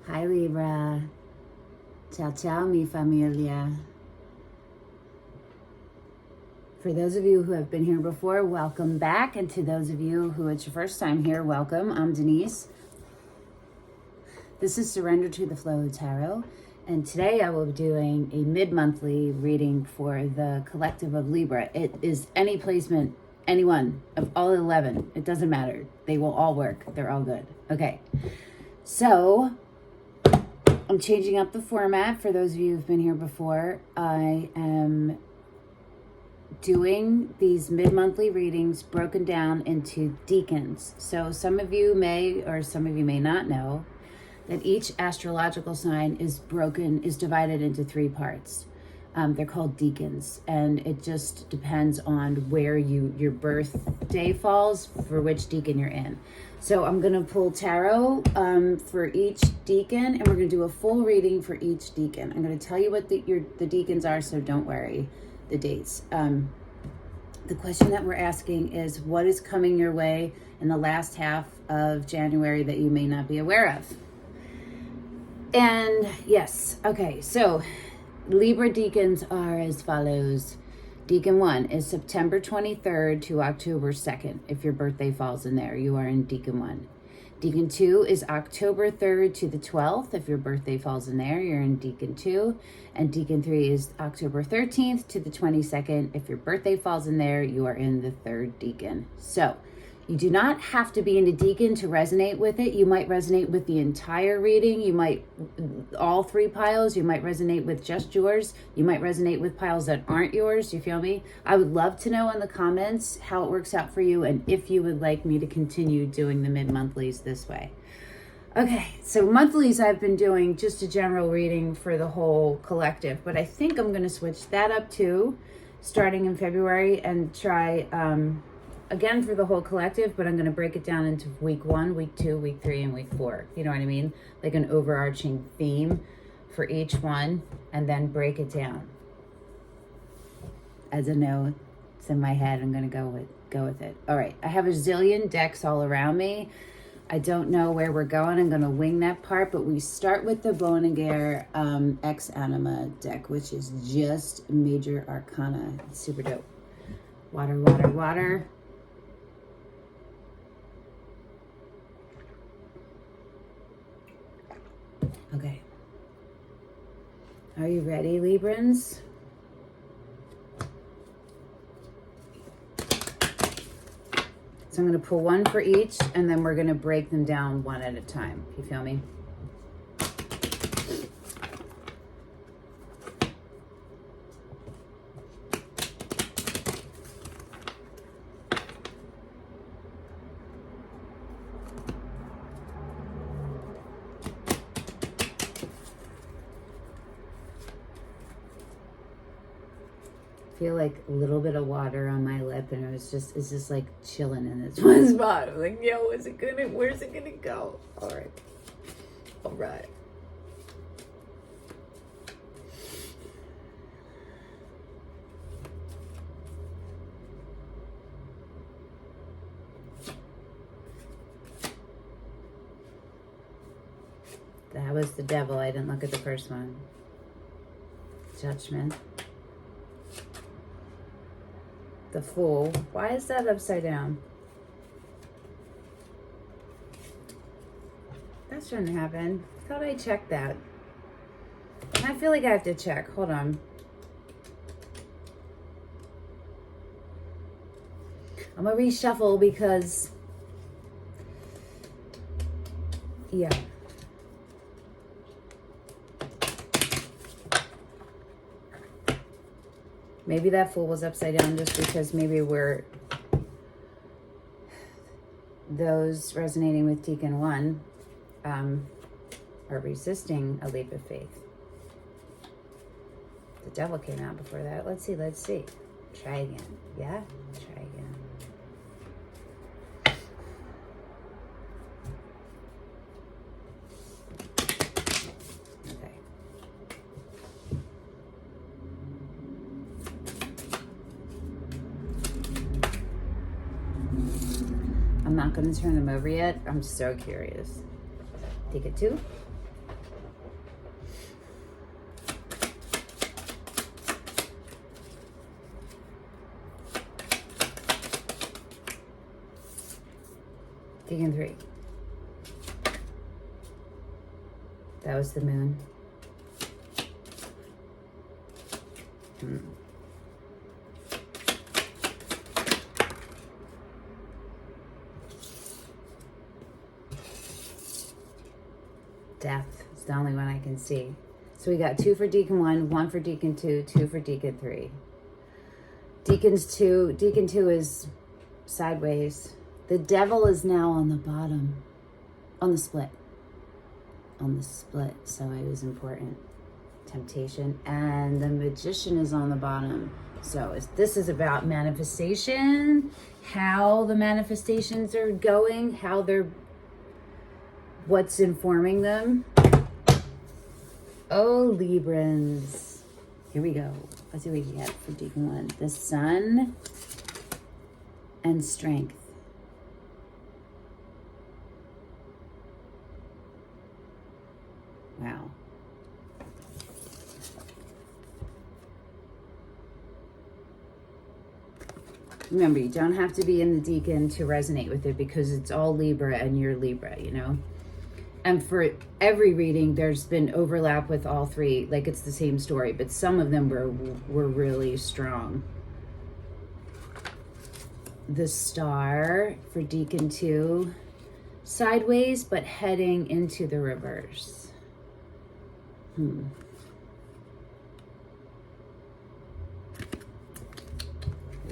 Hi Libra. Ciao ciao mi familia. For those of you who have been here before, welcome back. And to those of you who it's your first time here, welcome. I'm Denise. This is Surrender to the Flow Tarot. And today I will be doing a mid-monthly reading for the collective of Libra. It is any placement, any one of all 11. It doesn't matter. They will all work. They're all good. Okay. So I'm changing up the format for those of you who've been here before. I am doing these mid-monthly readings broken down into decans. So some of you may, or some of you may not know, that each astrological sign is divided into 3 parts. They're called decans, and it just depends on where your birthday falls for which decan you're in. So I'm gonna pull tarot for each decan, and we're gonna do a full reading for each decan. I'm gonna tell you what the decans are, so don't worry the dates. The question that we're asking is, what is coming your way in the last half of January that you may not be aware of? And yes, okay, so Libra decans are as follows. Decan 1 is September 23rd to October 2nd. If your birthday falls in there, you are in Decan 1. Decan 2 is October 3rd to the 12th. If your birthday falls in there, you're in Decan 2. And Decan 3 is October 13th to the 22nd. If your birthday falls in there, you are in the 3rd decan. So you do not have to be in a decan to resonate with it. You might resonate with the entire reading. You might, all 3 piles. You might resonate with just yours. You might resonate with piles that aren't yours. You feel me? I would love to know in the comments how it works out for you and if you would like me to continue doing the mid-monthlies this way. Okay, so monthlies I've been doing just a general reading for the whole collective, but I think I'm going to switch that up too, starting in February, and try again for the whole collective, but I'm going to break it down into week 1, week 2, week 3, and week 4. You know what I mean? Like an overarching theme for each one, and then break it down. As I know, it's in my head. I'm going to go with it. All right. I have a zillion decks all around me. I don't know where we're going. I'm going to wing that part, but we start with the Augure X Anima deck, which is just major arcana. It's super dope. Water, water, water. Okay. Are you ready, Librans? So I'm going to pull one for each, and then we're going to break them down one at a time. You feel me? Feel like a little bit of water on my lip, and it's just like chilling in this one spot. I'm like, yo, where's it gonna go? All right. That was the devil. I didn't look at the first one. Judgment. The Fool. Why is that upside down? That shouldn't happen. I thought I checked that. I feel like I have to check. Hold on. I'm gonna reshuffle because, yeah. Maybe that Fool was upside down just because maybe those resonating with Decan 1 are resisting a leap of faith. The devil came out before that. Let's see. Try again. Yeah? Try again. I'm not going to turn them over yet. I'm so curious. Take it 2. Deacon 3. That was the moon. Death is the only one I can see. So we got 2 for Deacon 1, 1 for Deacon 2, 2 for Deacon 3. Deacon 2 is sideways. The devil is now on the bottom, on the split. On the split, so it was important. Temptation. And the magician is on the bottom. So this is about manifestation, how the manifestations are going, what's informing them. Oh, Librans. Here we go. Let's see what we get for Deacon 1. The sun and strength. Wow. Remember, you don't have to be in the Deacon to resonate with it because it's all Libra and you're Libra, you know? And for every reading, there's been overlap with all 3. Like, it's the same story, but some of them were really strong. The star for Deacon 2, sideways, but heading into the reverse.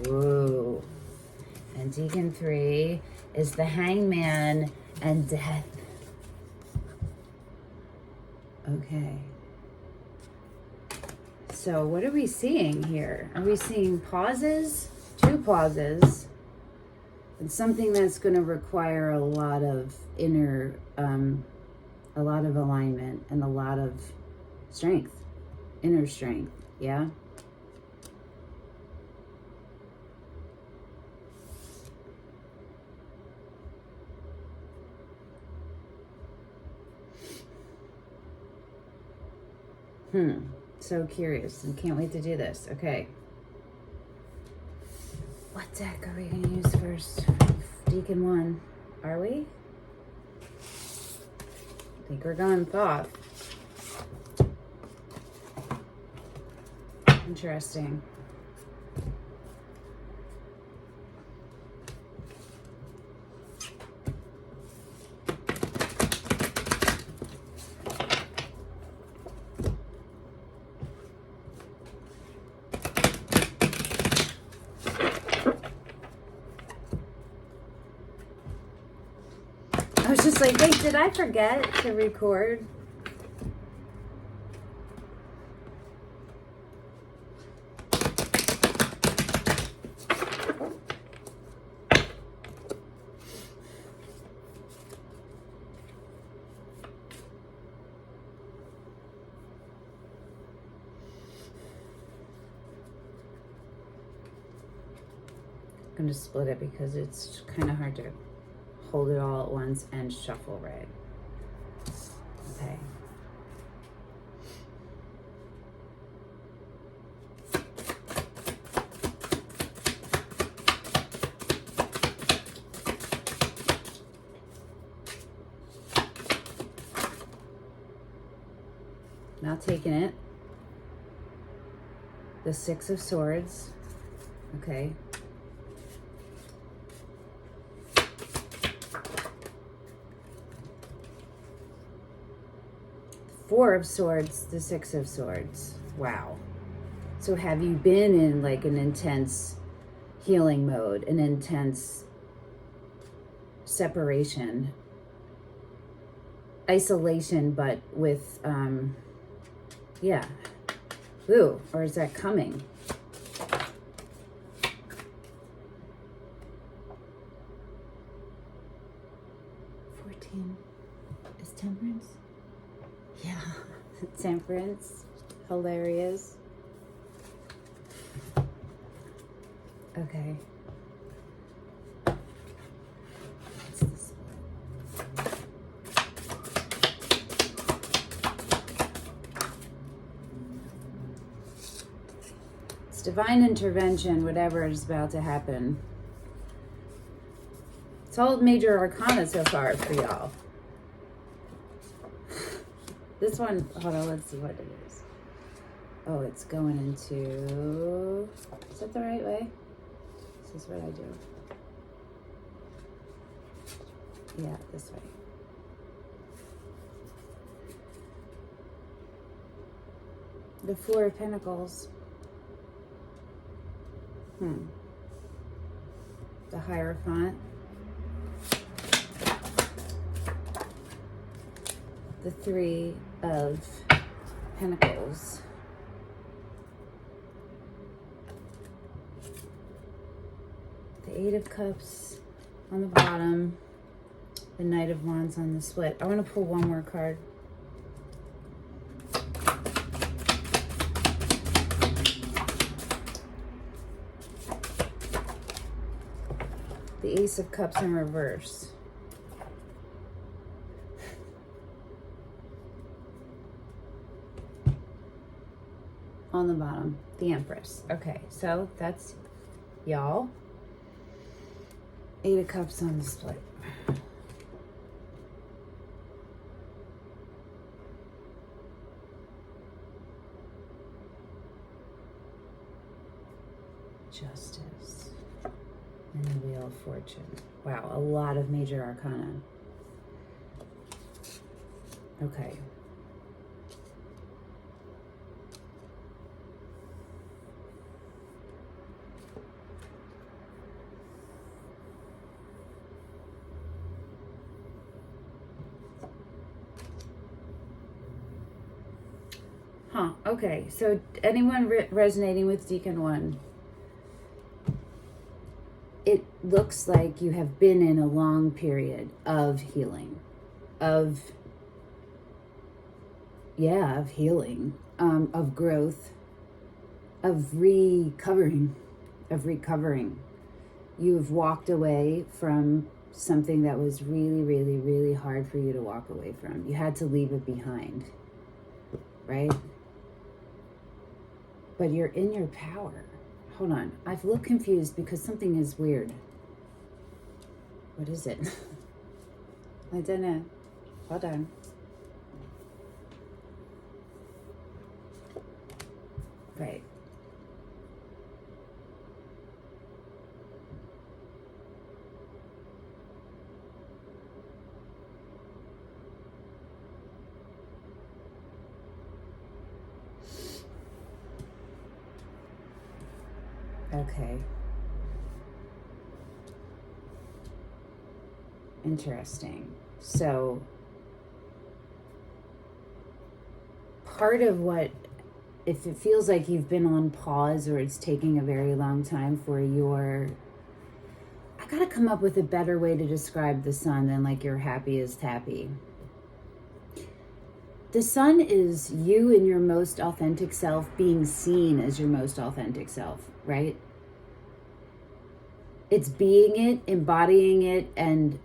Whoa. And Deacon 3 is the hangman and death. Okay. So what are we seeing here? Are we seeing pauses? 2 pauses. And something that's going to require a lot of inner, a lot of alignment and a lot of strength, inner strength. Yeah. So curious and can't wait to do this. Okay. What deck are we going to use first? Deacon 1. Are we? I think we're going Thoth. Interesting. I was just like, wait, did I forget to record? I'm going to split it because it's kind of hard to hold it all at once and shuffle right. Okay. Now taking it. The 6 of Swords. Okay. 4 of Swords, the 6 of Swords. Wow. So have you been in like an intense healing mode, an intense separation, isolation, but with, yeah. Ooh, or is that coming? Is Temperance? Yeah, Temperance. Hilarious. Okay. What's this one? It's divine intervention, whatever is about to happen. It's all major arcana so far for y'all. This one, hold on, let's see what it is. Oh, it's going into, is that the right way? This is what I do. Yeah, this way. The Four of Pentacles. The Hierophant. The Three of Pentacles. The Eight of Cups on the bottom. The Knight of Wands on the split. I want to pull one more card. The Ace of Cups in reverse. On the bottom, the Empress. Okay, so that's y'all. Eight of Cups on the split. Justice. And the Wheel of Fortune. Wow, a lot of major arcana. Okay. Okay, so anyone resonating with Deacon 1, it looks like you have been in a long period of healing, of healing, of growth, of recovering. You've walked away from something that was really, really, really hard for you to walk away from. You had to leave it behind, right? But you're in your power. Hold on. I've looked confused because something is weird. What is it? I don't know. Hold on. Right. Okay. Interesting. So part of what, if it feels like you've been on pause or it's taking a very long time for your, I gotta come up with a better way to describe the sun than like your happiest happy. The sun is you in your most authentic self being seen as your most authentic self, right? It's being it, embodying it, and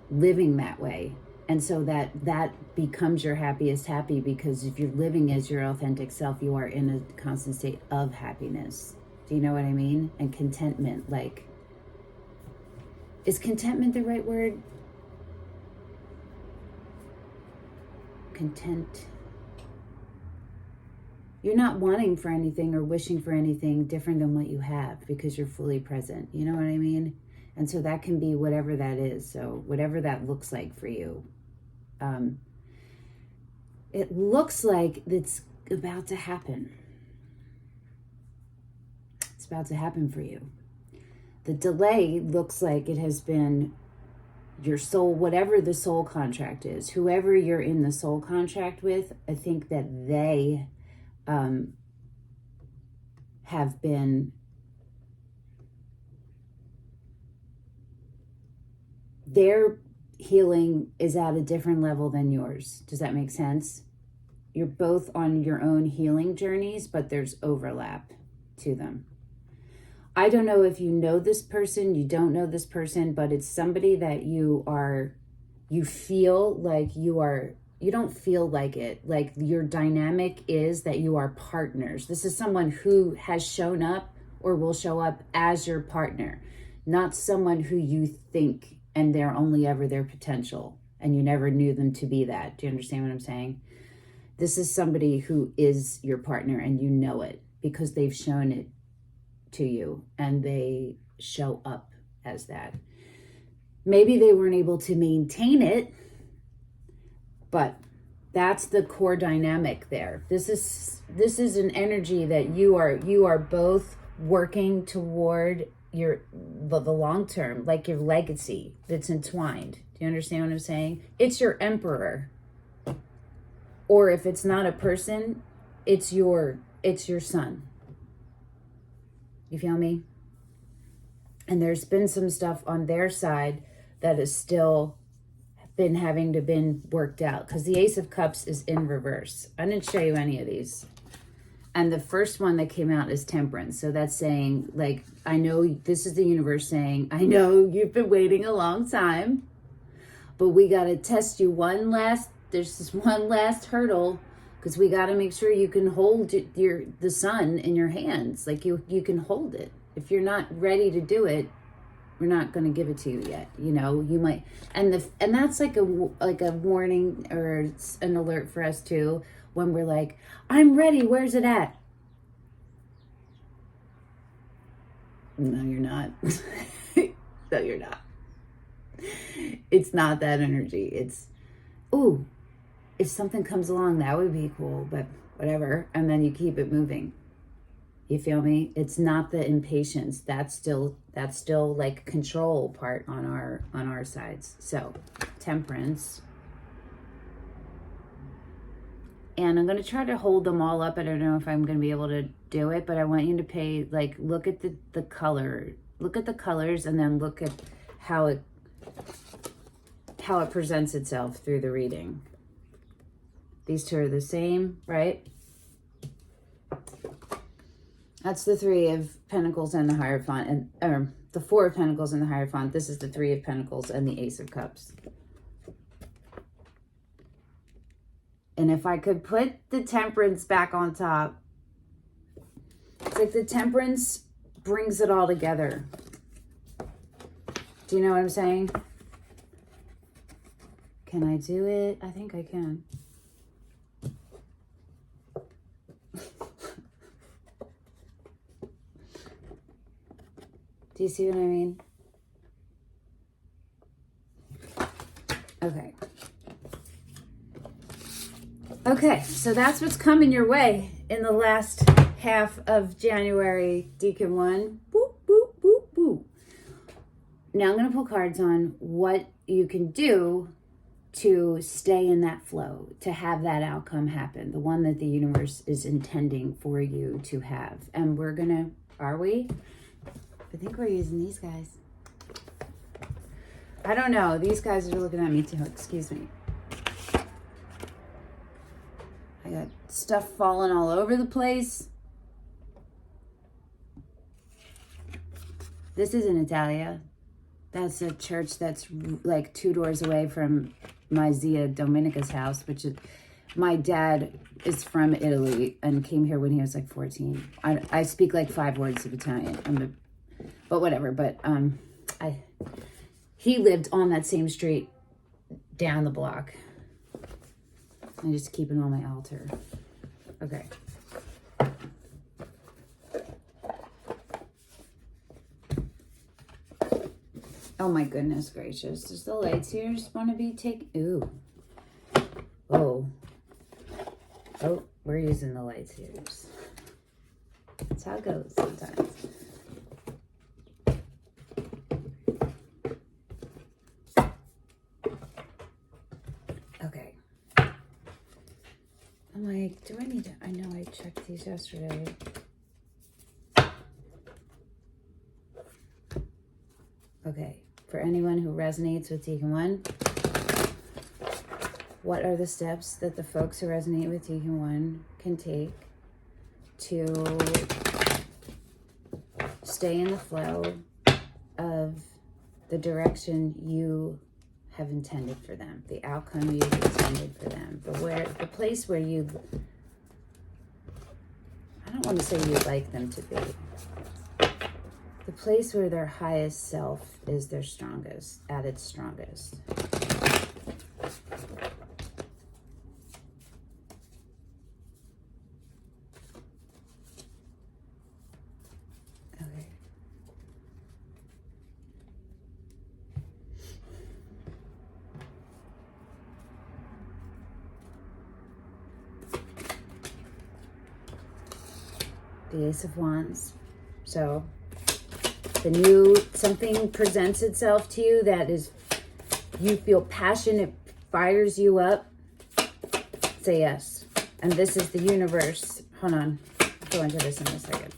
living that way. And so that becomes your happiest happy, because if you're living as your authentic self, you are in a constant state of happiness. Do you know what I mean? And contentment, like, is contentment the right word? Content. You're not wanting for anything or wishing for anything different than what you have, because you're fully present. You know what I mean? And so that can be whatever that is. So whatever that looks like for you. It looks like it's about to happen. It's about to happen for you. The delay looks like it has been your soul, whatever the soul contract is, whoever you're in the soul contract with, I think that they have been, their healing is at a different level than yours. Does that make sense? You're both on your own healing journeys, but there's overlap to them. I don't know if you know this person, you don't know this person, but it's somebody that you feel like you don't feel like it. Like your dynamic is that you are partners. This is someone who has shown up or will show up as your partner, not someone who you think and they're only ever their potential, and you never knew them to be that. Do you understand what I'm saying? This is somebody who is your partner, and you know it because they've shown it to you, and they show up as that. Maybe they weren't able to maintain it, but that's the core dynamic there. This is an energy that you are both working toward the long term, like your legacy that's entwined. Do you understand what I'm saying? It's your emperor. Or if it's not a person, it's your son. You feel me? And there's been some stuff on their side that is still been having to been worked out, because the Ace of Cups is in reverse. I didn't show you any of these. And the first one that came out is Temperance. So that's saying, like, I know this is the universe saying, I know you've been waiting a long time, but we got to test you there's this one last hurdle, because we got to make sure you can hold the sun in your hands. Like you can hold it. If you're not ready to do it, we're not going to give it to you yet. You know, you might, and that's like a warning or an alert for us too, when we're like, I'm ready, where's it at? No, you're not. No, you're not. It's not that energy. It's, ooh, if something comes along, that would be cool, but whatever. And then you keep it moving. You feel me? It's not the impatience. That's still like control part on our sides. So, Temperance. And I'm going to try to hold them all up. I don't know if I'm going to be able to do it, but I want you to look at the color. Look at the colors, and then look at how it presents itself through the reading. These two are the same, right? That's the Three of Pentacles and the Hierophant, and the Four of Pentacles and the Hierophant. This is the Three of Pentacles and the Ace of Cups. And if I could put the Temperance back on top, it's like the Temperance brings it all together. Do you know what I'm saying? Can I do it? I think I can. Do you see what I mean? Okay. Okay, so that's what's coming your way in the last half of January, Deacon 1. Boop, boop, boop, boop. Now I'm going to pull cards on what you can do to stay in that flow, to have that outcome happen, the one that the universe is intending for you to have. And we're going to, are we? I think we're using these guys. I don't know. These guys are looking at me too. Excuse me. I got stuff falling all over the place. This isn't Italia. That's a church that's like 2 doors away from my Zia Domenica's house, which is, my dad is from Italy and came here when he was like 14. I speak like 5 words of Italian. But whatever. But he lived on that same street down the block. I'm just keeping on my altar. Okay. Oh my goodness gracious. Does the LightSeer just want to be taken? Ooh. Oh. Oh, we're using the LightSeers. That's how it goes sometimes. Okay. I'm like, do I need to? I know I checked these yesterday. Okay. For anyone who resonates with Deacon 1, what are the steps that the folks who resonate with Deacon 1 can take to stay in the flow of the direction you have intended for them, the outcome you've intended for them, the place where you, I don't want to say you'd like them to be. The place where their highest self is their strongest, at its strongest. Okay. The Ace of Wands. So something presents itself to you that is, you feel passion, it fires you up. Say yes. And this is the universe. Hold on. I'll go into this in a second.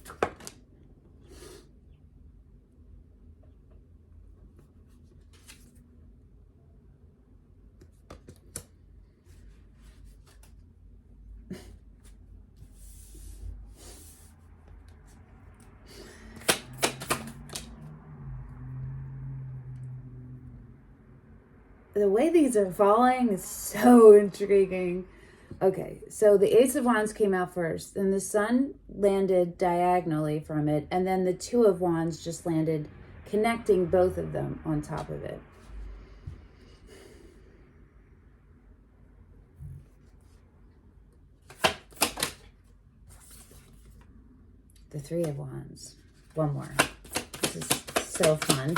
The way these are falling is so intriguing. Okay, so the Ace of Wands came out first, and the Sun landed diagonally from it, and then the Two of Wands just landed, connecting both of them on top of it. The Three of Wands. One more. This is so fun.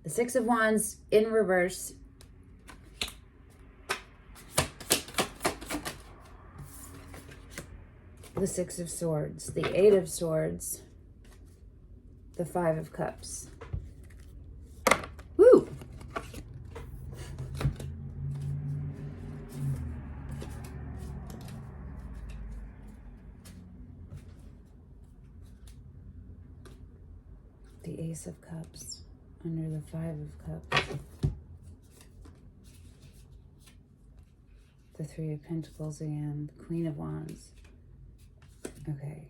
The Six of Wands in reverse. The Six of Swords. The Eight of Swords. The Five of Cups. Woo! The Ace of Cups. Under the Five of Cups. The Three of Pentacles again. The Queen of Wands. Okay.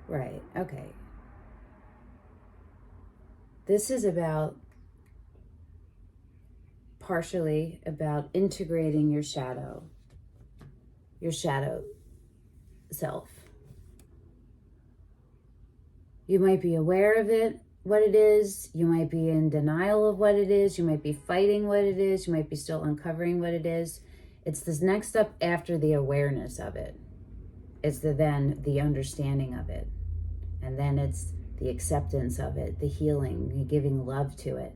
Right, okay. This is about, partially about integrating your shadow self. You might be aware of it, what it is. You might be in denial of what it is. You might be fighting what it is. You might be still uncovering what it is. It's this next step after the awareness of it. It's then the understanding of it. And then it's the acceptance of it, the healing, the giving love to it.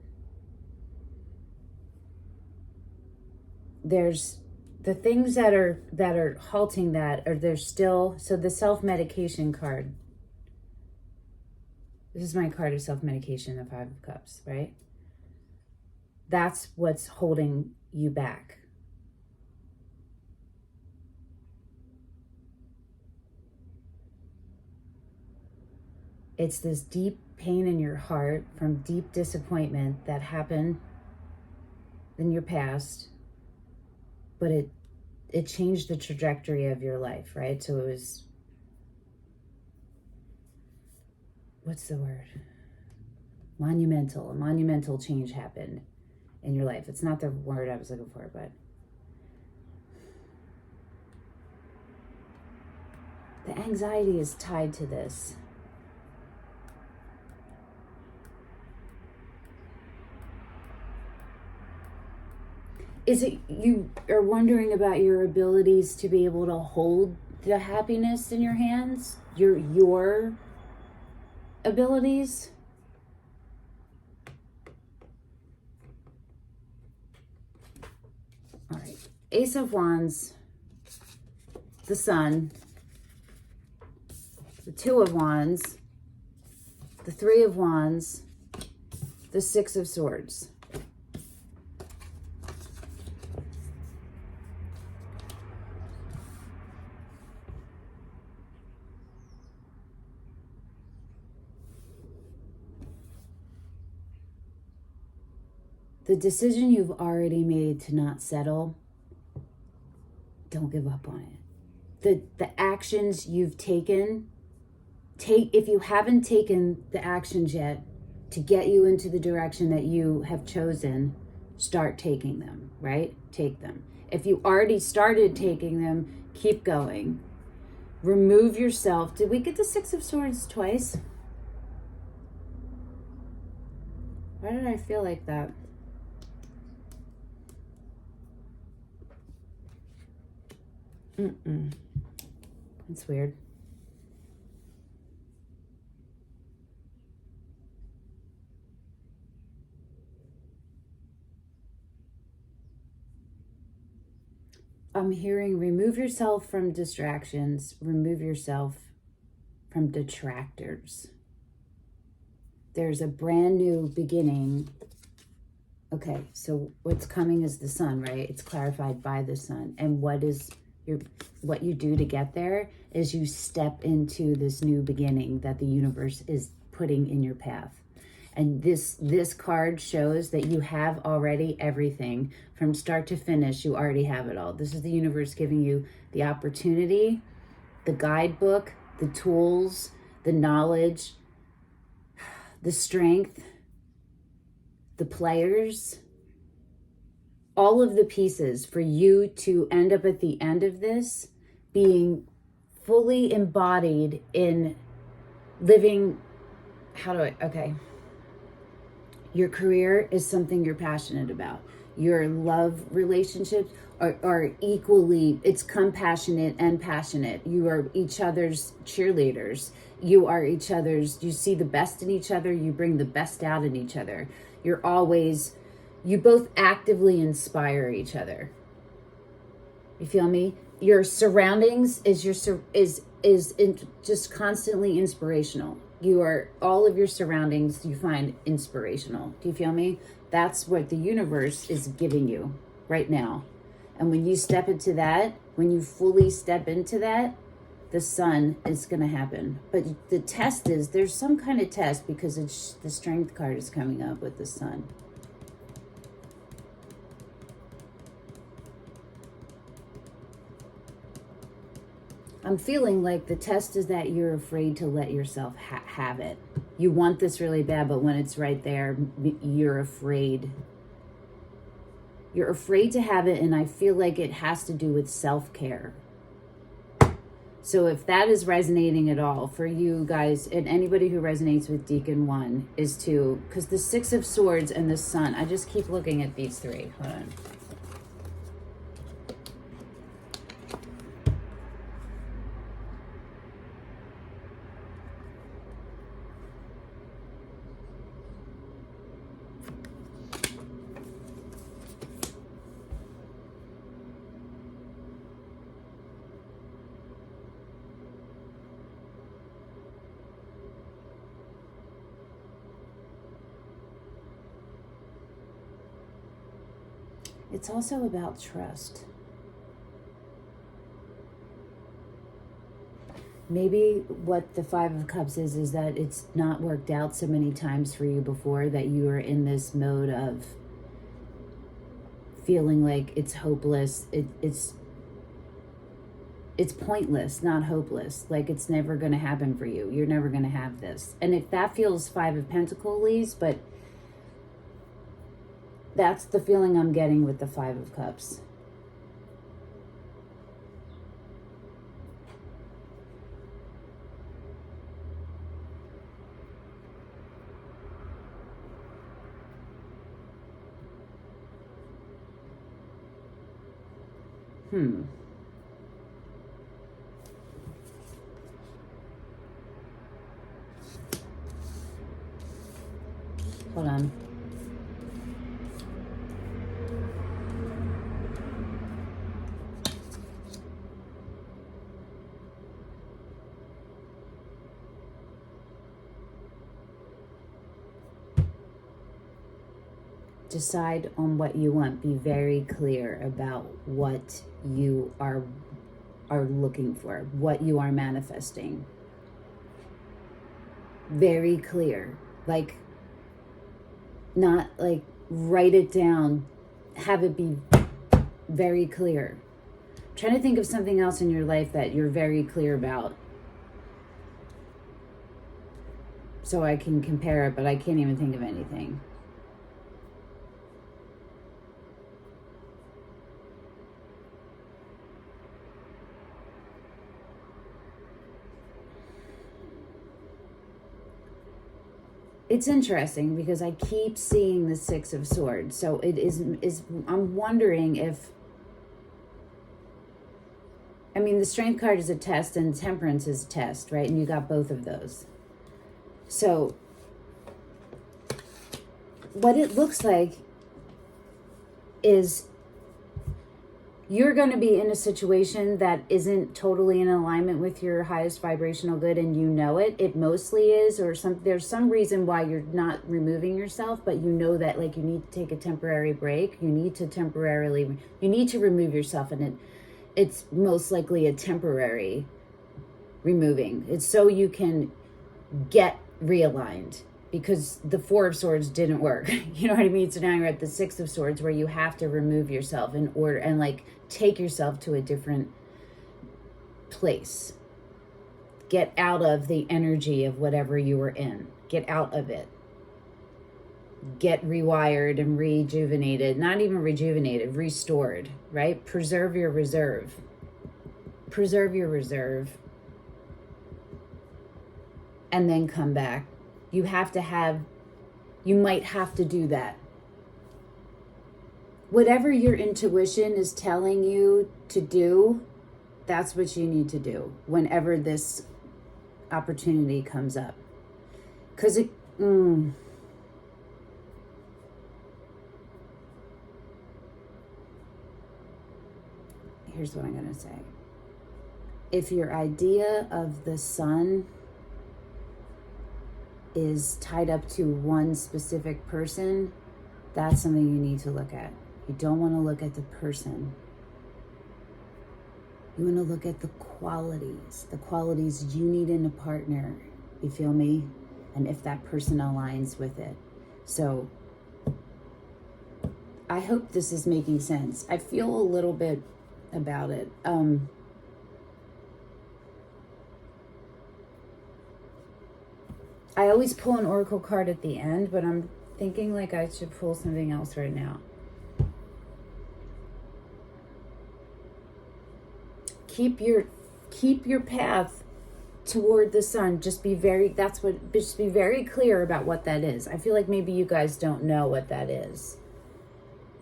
There's the things that are halting that, or there's still, so the self-medication card. This is my card of self-medication, the Five of Cups, right? That's what's holding you back. It's this deep pain in your heart from deep disappointment that happened in your past, but it changed the trajectory of your life, right? So it was, what's the word? Monumental. A monumental change happened in your life. It's not the word I was looking for, but the anxiety is tied to this. Is it you are wondering about your abilities to be able to hold the happiness in your hands? Your abilities? All right. Ace of Wands, the Sun, the Two of Wands, the Three of Wands, the Six of Swords. The decision you've already made to not settle, don't give up on it. The actions you've taken, if you haven't taken the actions yet, to get you into the direction that you have chosen, start taking them, right? Take them. If you already started taking them, keep going. Remove yourself. Did we get the Six of Swords twice? Why did I feel like that? That's weird. I'm hearing remove yourself from distractions, remove yourself from detractors. There's a brand new beginning. Okay, so what's coming is the sun, right? It's clarified by the sun. And what you do to get there is you step into this new beginning that the universe is putting in your path. And this card shows that you have already everything from start to finish. You already have it all. This is the universe giving you the opportunity, the guidebook, the tools, the knowledge, the strength, the players, all of the pieces for you to end up at the end of this being fully embodied in living. Your career is something you're passionate about. Your love relationships are equally, it's compassionate and passionate. You are each other's cheerleaders. You are each other's, you see the best in each other. You bring the best out in each other. You both actively inspire each other. You feel me? Your surroundings is just constantly inspirational. All of your surroundings you find inspirational. Do you feel me? That's what the universe is giving you right now. And when you step into that, when you fully step into that, the sun is going to happen. But the test is, there's some kind of test because the strength card is coming up with the sun. I'm feeling like the test is that you're afraid to let yourself have it. You want this really bad, but when it's right there, you're afraid. You're afraid to have it, and I feel like it has to do with self-care. So if that is resonating at all for you guys, and anybody who resonates with Deacon 1, is to, because the Six of Swords and the Sun, I just keep looking at these three. Hold on. It's also about trust. Maybe what the Five of Cups is that it's not worked out so many times for you before that you are in this mode of feeling like it's hopeless. It's pointless, not hopeless. Like it's never going to happen for you. You're never going to have this. And if that feels Five of Pentacles, but that's the feeling I'm getting with the Five of Cups. Hold on. Decide on what you want. Be very clear about what you are looking for, what you are manifesting. Very clear. Like, not like write it down. Have it be very clear. I'm trying to think of something else in your life that you're very clear about. so I can compare it, but I can't even think of anything. It's interesting because I keep seeing the Six of Swords. So it is I'm wondering if, I mean, the Strength card is a test and Temperance is a test, right? And you got both of those. So what it looks like is you're going to be in a situation that isn't totally in alignment with your highest vibrational good, and you know it. It mostly is, or there's some reason why you're not removing yourself, but you know that, like, you need to take a temporary break. You need to remove yourself, and it's most likely a temporary removing. It's so you can get realigned, because the Four of Swords didn't work. You know what I mean? So now you're at the Six of Swords, where you have to remove yourself in order, and like take yourself to a different place. Get out of the energy of whatever you were in. Get out of it. Get rewired and rejuvenated. Not even rejuvenated, restored, right? Preserve your reserve. Preserve your reserve. And then come back. You might have to do that. Whatever your intuition is telling you to do, that's what you need to do whenever this opportunity comes up. Because here's what I'm going to say. If your idea of the sun is tied up to one specific person, that's something you need to look at. You don't want to look at the person. You want to look at the qualities you need in a partner. You feel me? And if that person aligns with it. So I hope this is making sense. I feel a little bit about it. I always pull an oracle card at the end, but I'm thinking like I should pull something else right now. Keep your path toward the sun. Just be very clear about what that is. I feel like maybe you guys don't know what that is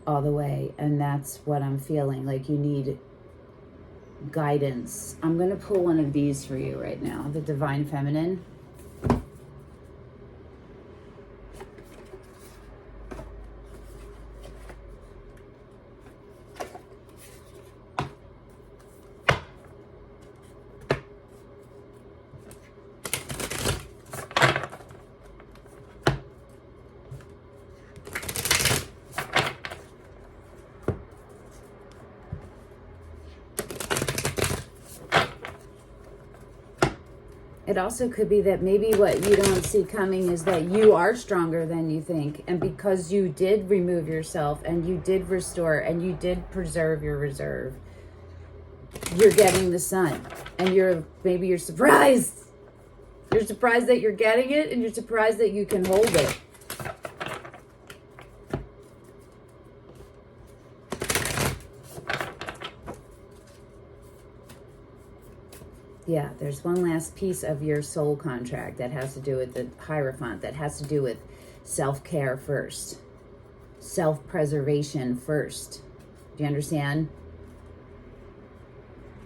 all the way, and that's what I'm feeling. Like you need guidance. I'm going to pull one of these for you right now, the Divine Feminine. It also could be that maybe what you don't see coming is that you are stronger than you think. And because you did remove yourself and you did restore and you did preserve your reserve, you're getting the sun. And you're surprised. You're surprised that you're getting it, and you're surprised that you can hold it. Yeah, there's one last piece of your soul contract that has to do with the Hierophant, that has to do with self-care first, self-preservation first. Do you understand?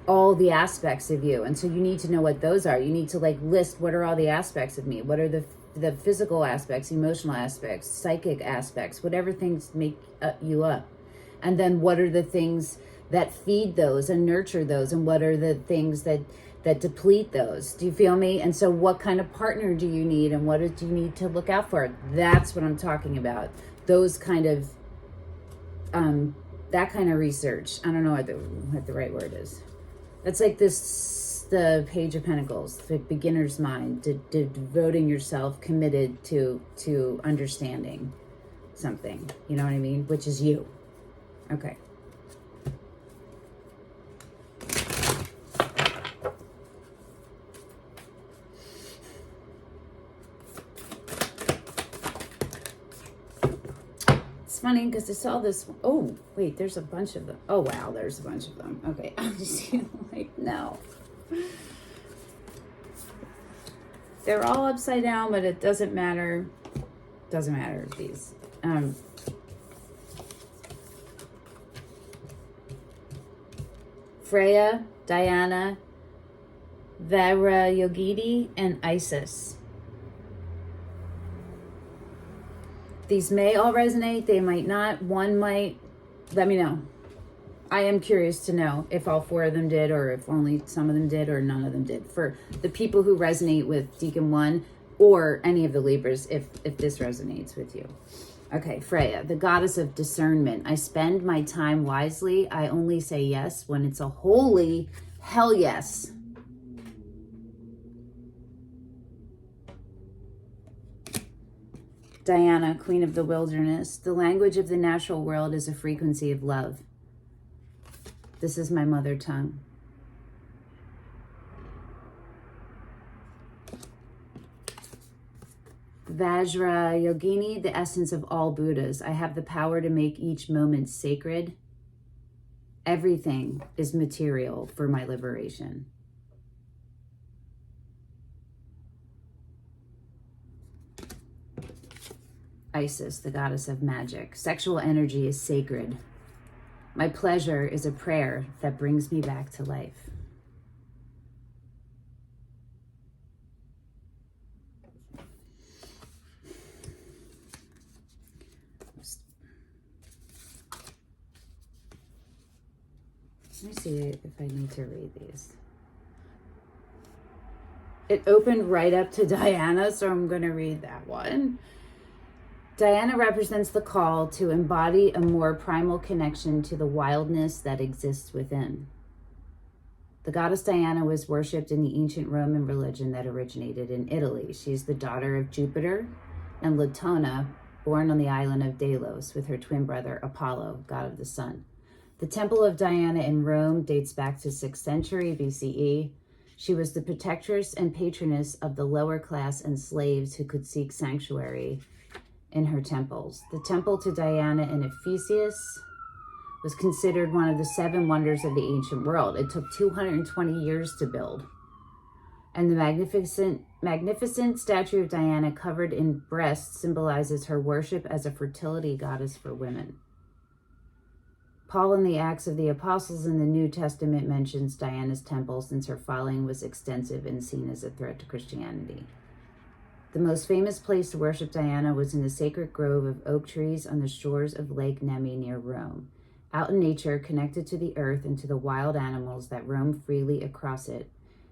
All the aspects of you. And so you need to know what those are. You need to like list, what are all the aspects of me? What are the physical aspects, emotional aspects, psychic aspects, whatever things make you up. And then what are the things that feed those and nurture those? And what are the things that deplete those? Do you feel me? And so what kind of partner do you need, and what do you need to look out for? That's what I'm talking about. Those kind of, that kind of research. I don't know what the right word is. That's like the Page of Pentacles, the beginner's mind, devoting yourself, committed to understanding something. You know what I mean? Which is you. Okay. funny because I saw this. Oh, wait, there's a bunch of them. Oh, wow, there's a bunch of them. Okay, I'm just like, no. They're all upside down, but it doesn't matter. Doesn't matter, these. Freya, Diana, Varayogidi, and Isis. These may all resonate, they might not. One might. Let me know. I am curious to know if all 4 of them did, or if only some of them did, or none of them did. For the people who resonate with Deacon 1, or any of the Libras, if this resonates with you. Okay, Freya, the goddess of discernment. I spend my time wisely. I only say yes when it's a holy hell yes. Diana, queen of the wilderness. The language of the natural world is a frequency of love. This is my mother tongue. Vajrayogini, the essence of all Buddhas. I have the power to make each moment sacred. Everything is material for my liberation. Isis, the goddess of magic. Sexual energy is sacred. My pleasure is a prayer that brings me back to life. Let me see if I need to read these. It opened right up to Diana, so I'm going to read that one. Diana represents the call to embody a more primal connection to the wildness that exists within. The goddess Diana was worshipped in the ancient Roman religion that originated in Italy. She is the daughter of Jupiter and Latona, born on the island of Delos with her twin brother Apollo, god of the sun. The Temple of Diana in Rome dates back to 6th century BCE. She was the protectress and patroness of the lower class and slaves who could seek sanctuary in her temples. The temple to Diana in Ephesus was considered one of the 7 wonders of the ancient world. It took 220 years to build. And the magnificent statue of Diana covered in breasts symbolizes her worship as a fertility goddess for women. Paul in the Acts of the Apostles in the New Testament mentions Diana's temple since her following was extensive and seen as a threat to Christianity. The most famous place to worship Diana was in the sacred grove of oak trees on the shores of Lake Nemi near Rome. Out in nature, connected to the earth and to the wild animals that roam freely across it.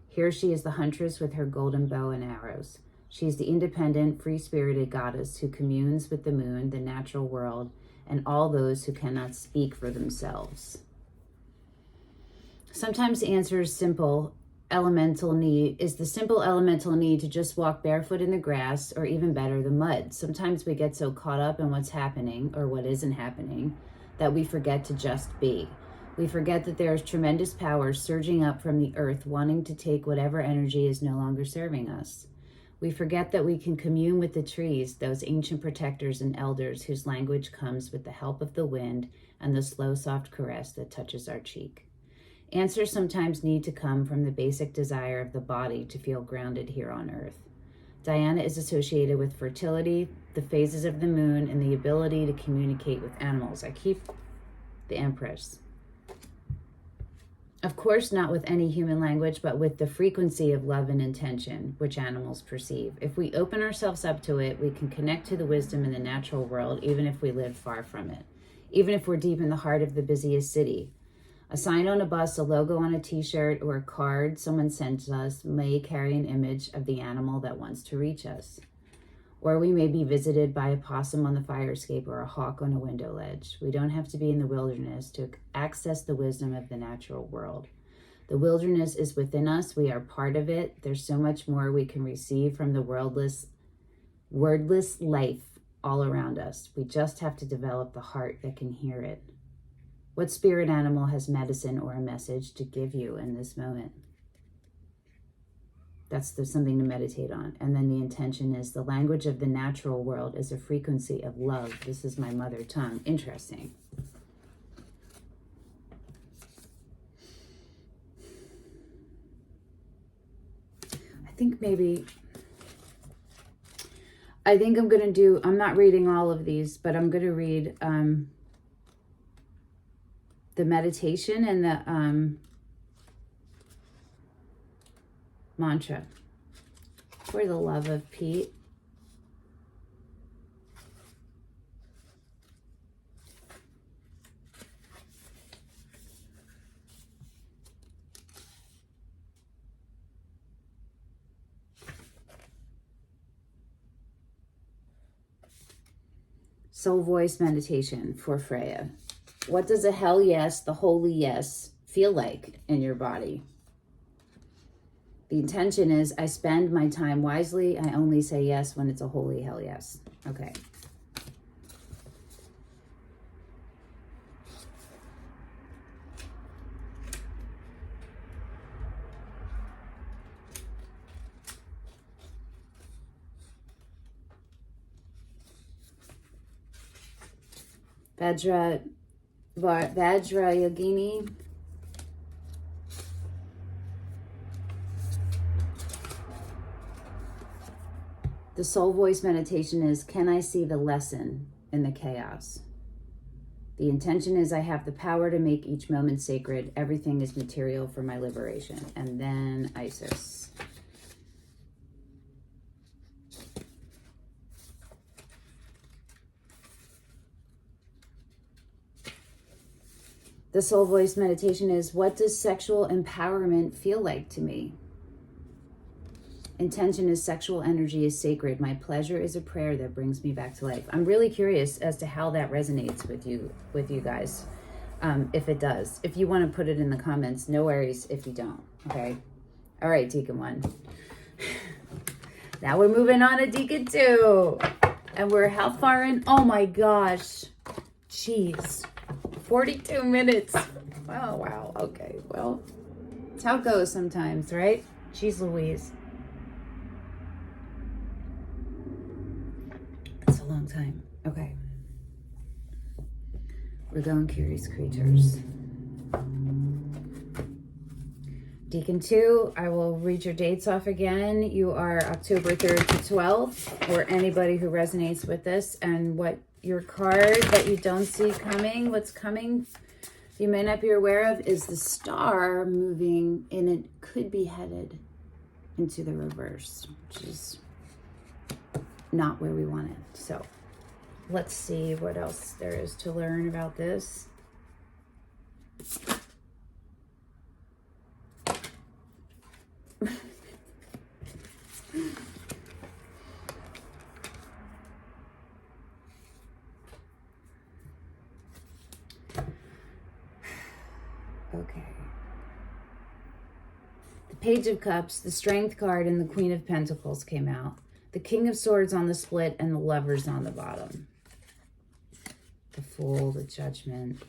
Here she is the huntress with her golden bow and arrows. She is the independent, free-spirited goddess who communes with the moon, the natural world, and all those who cannot speak for themselves. Sometimes the answer is the simple elemental need to just walk barefoot in the grass, or even better, the mud. Sometimes we get so caught up in what's happening or what isn't happening that we forget to just be. We forget that there is tremendous power surging up from the earth, wanting to take whatever energy is no longer serving us. We forget that we can commune with the trees, those ancient protectors and elders whose language comes with the help of the wind and the slow, soft caress that touches our cheek. Answers sometimes need to come from the basic desire of the body to feel grounded here on earth. Diana is associated with fertility, the phases of the moon, and the ability to communicate with animals. I keep the Empress. Of course, not with any human language, but with the frequency of love and intention, which animals perceive. If we open ourselves up to it, we can connect to the wisdom in the natural world, even if we live far from it, even if we're deep in the heart of the busiest city. A sign on a bus, a logo on a t-shirt, or a card someone sends us may carry an image of the animal that wants to reach us. Or we may be visited by a possum on the fire escape or a hawk on a window ledge. We don't have to be in the wilderness to access the wisdom of the natural world. The wilderness is within us. We are part of it. There's so much more we can receive from the wordless life all around us. We just have to develop the heart that can hear it. What spirit animal has medicine or a message to give you in this moment? That's something to meditate on. And then the intention is the language of the natural world is a frequency of love. This is my mother tongue. Interesting. I think I'm going to do, I'm not reading all of these, but I'm going to read the meditation and the mantra for the love of Pete. Soul voice meditation for Freya. What does a hell yes, the holy yes, feel like in your body? The intention is I spend my time wisely. I only say yes when it's a holy hell yes. Okay. Vajra Yogini. The soul voice meditation is, can I see the lesson in the chaos? The intention is I have the power to make each moment sacred. Everything is material for my liberation. And then Isis. The soul voice meditation is, what does sexual empowerment feel like to me? Intention is sexual energy is sacred. My pleasure is a prayer that brings me back to life. I'm really curious as to how that resonates with you guys. If it does. If you want to put it in the comments, no worries if you don't. Okay. All right, Deacon 1. Now we're moving on to Deacon 2. And we're how far in? Oh my gosh. Jeez. 42 minutes. Oh, wow. Okay. Well, it's how it goes sometimes, right? Jeez Louise. That's a long time. Okay. We're going Curious Creatures. Deacon 2, I will read your dates off again. You are October 3rd to 12th, or anybody who resonates with this, and what your card that you don't see coming, what's coming, you may not be aware of, is the star moving, and it could be headed into the reverse, which is not where we want it. So let's see what else there is to learn about this. Okay. The Page of Cups, the Strength card, and the Queen of Pentacles came out. The King of Swords on the split and the Lovers on the bottom. The Fool, the Judgment,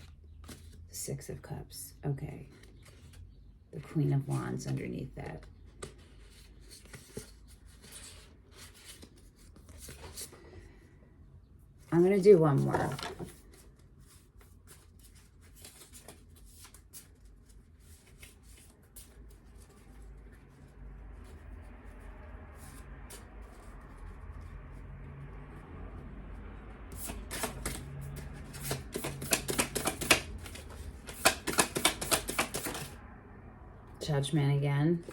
the Six of Cups. Okay. The Queen of Wands underneath that. I'm going to do one more. Judgment again.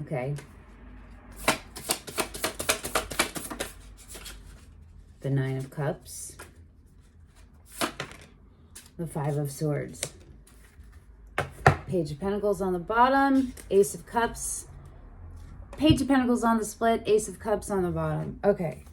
Okay. The Nine of Cups. The Five of Swords. Page of Pentacles on the bottom. Ace of Cups. Page of Pentacles on the split. Ace of Cups on the bottom. Okay.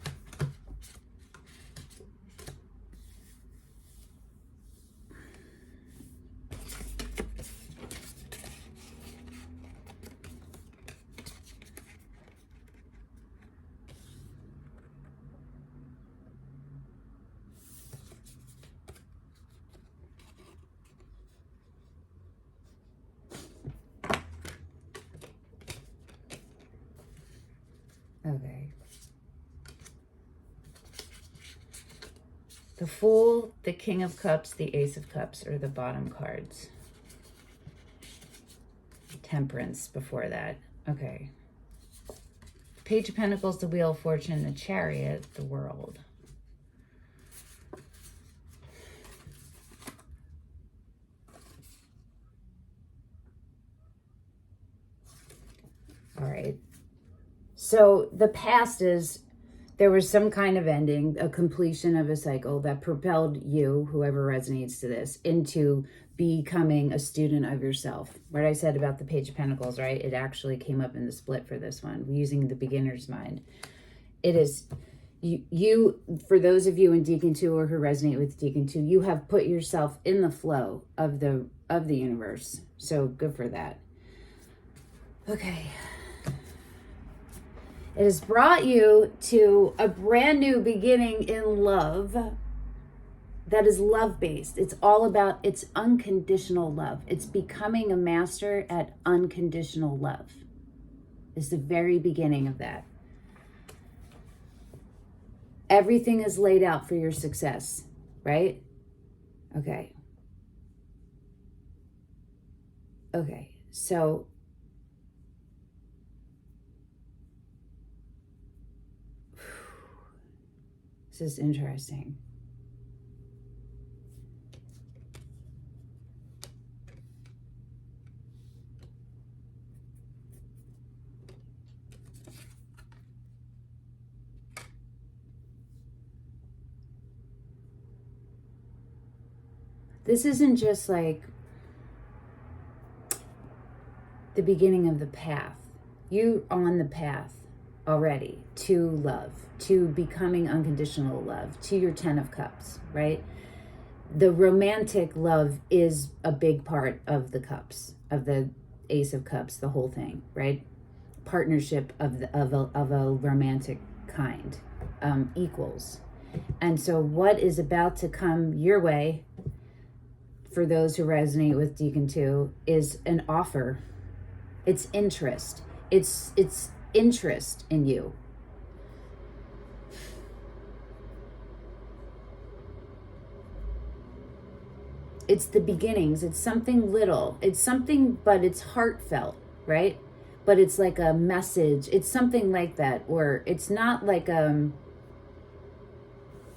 Okay. The Fool, the King of Cups, the Ace of Cups are the bottom cards. Temperance before that. Okay. Page of Pentacles, the Wheel of Fortune, the Chariot, the World. All right. So the past is, there was some kind of ending, a completion of a cycle that propelled you, whoever resonates to this, into becoming a student of yourself. What I said about the Page of Pentacles, right? It actually came up in the split for this one, using the beginner's mind. It is, you for those of you in Deacon 2 or who resonate with Deacon 2, you have put yourself in the flow of the universe. So good for that. Okay. It has brought you to a brand new beginning in love that is love-based. It's all about, it's unconditional love. It's becoming a master at unconditional love. It's the very beginning of that. Everything is laid out for your success, right? Okay. Okay, so this is interesting. This isn't just like the beginning of the path. You're on the path already to love, to becoming unconditional love, to your 10 of Cups, right? The romantic love is a big part of the cups, of the Ace of Cups, the whole thing, right? Partnership of a romantic kind, equals. And so what is about to come your way, for those who resonate with Deacon 2, is an offer. It's interest. It's interest in you. It's the beginnings. It's something little. It's something, but it's heartfelt, right? But it's like a message. It's something like that, or it's not like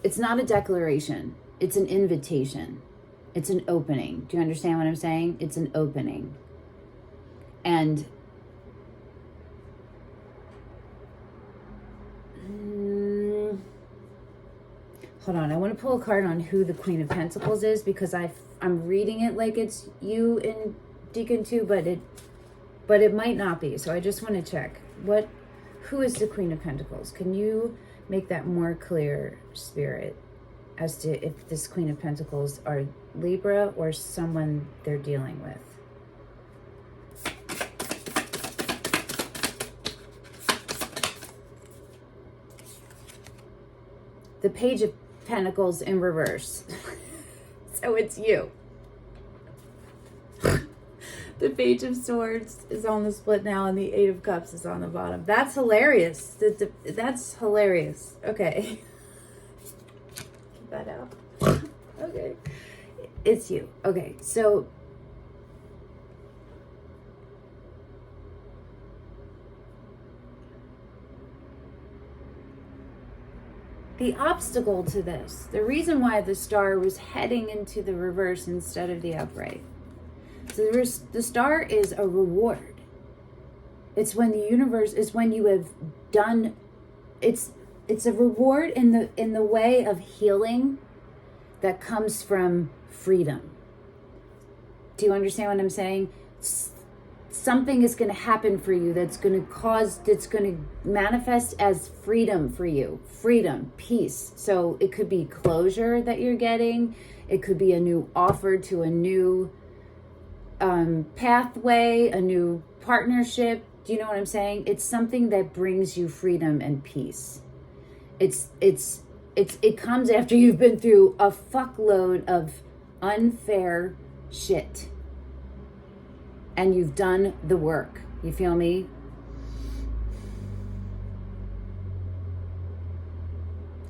it's not a declaration. It's an invitation. It's an opening. Do you understand what I'm saying? It's an opening. And hold on, I want to pull a card on who the Queen of Pentacles is, because I'm reading it like it's you in Deacon 2, but it might not be. So I just want to check. Who is the Queen of Pentacles? Can you make that more clear, Spirit, as to if this Queen of Pentacles are Libra or someone they're dealing with? The Page of Pentacles in reverse. So it's you. The Page of Swords is on the split now, and the Eight of Cups is on the bottom. That's hilarious. That's hilarious. Okay. Keep that out. Okay. It's you. Okay, so the obstacle to this, the reason why the star was heading into the reverse instead of the upright. So the star is a reward. It's when the universe is, when you have done, it's a reward in the way of healing that comes from freedom. Do you understand what I'm saying? Something is going to happen for you that's going to manifest as freedom for you. Freedom, peace. So it could be closure that you're getting. It could be a new offer to a new pathway, a new partnership. Do you know what I'm saying? It's something that brings you freedom and peace. It comes after you've been through a fuckload of unfair shit. And you've done the work. You feel me?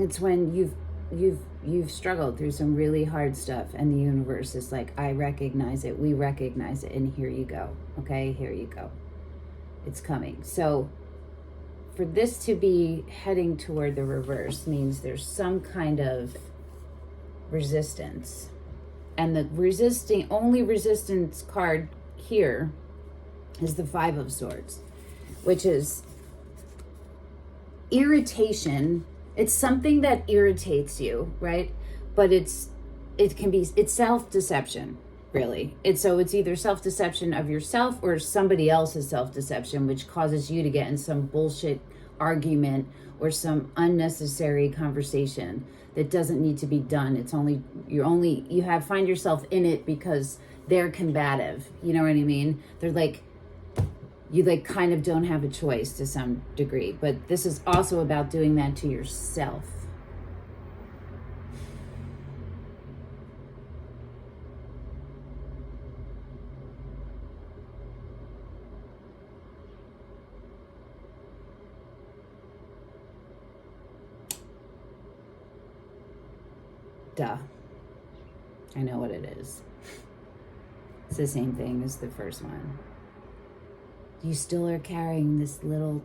It's when you've struggled through some really hard stuff, and the universe is like, I recognize it, we recognize it, and here you go. Okay, here you go. It's coming. So for this to be heading toward the reverse means there's some kind of resistance. And the only resistance card here is the Five of Swords, which is irritation. It's something that irritates you, right? But it's self-deception, really. It's either self-deception of yourself or somebody else's self-deception, which causes you to get in some bullshit argument or some unnecessary conversation that doesn't need to be done. You find yourself in it because they're combative. You know what I mean? They're like, you like kind of don't have a choice to some degree, but this is also about doing that to yourself. Duh. I know what it is. It's the same thing as the first one. You still are carrying this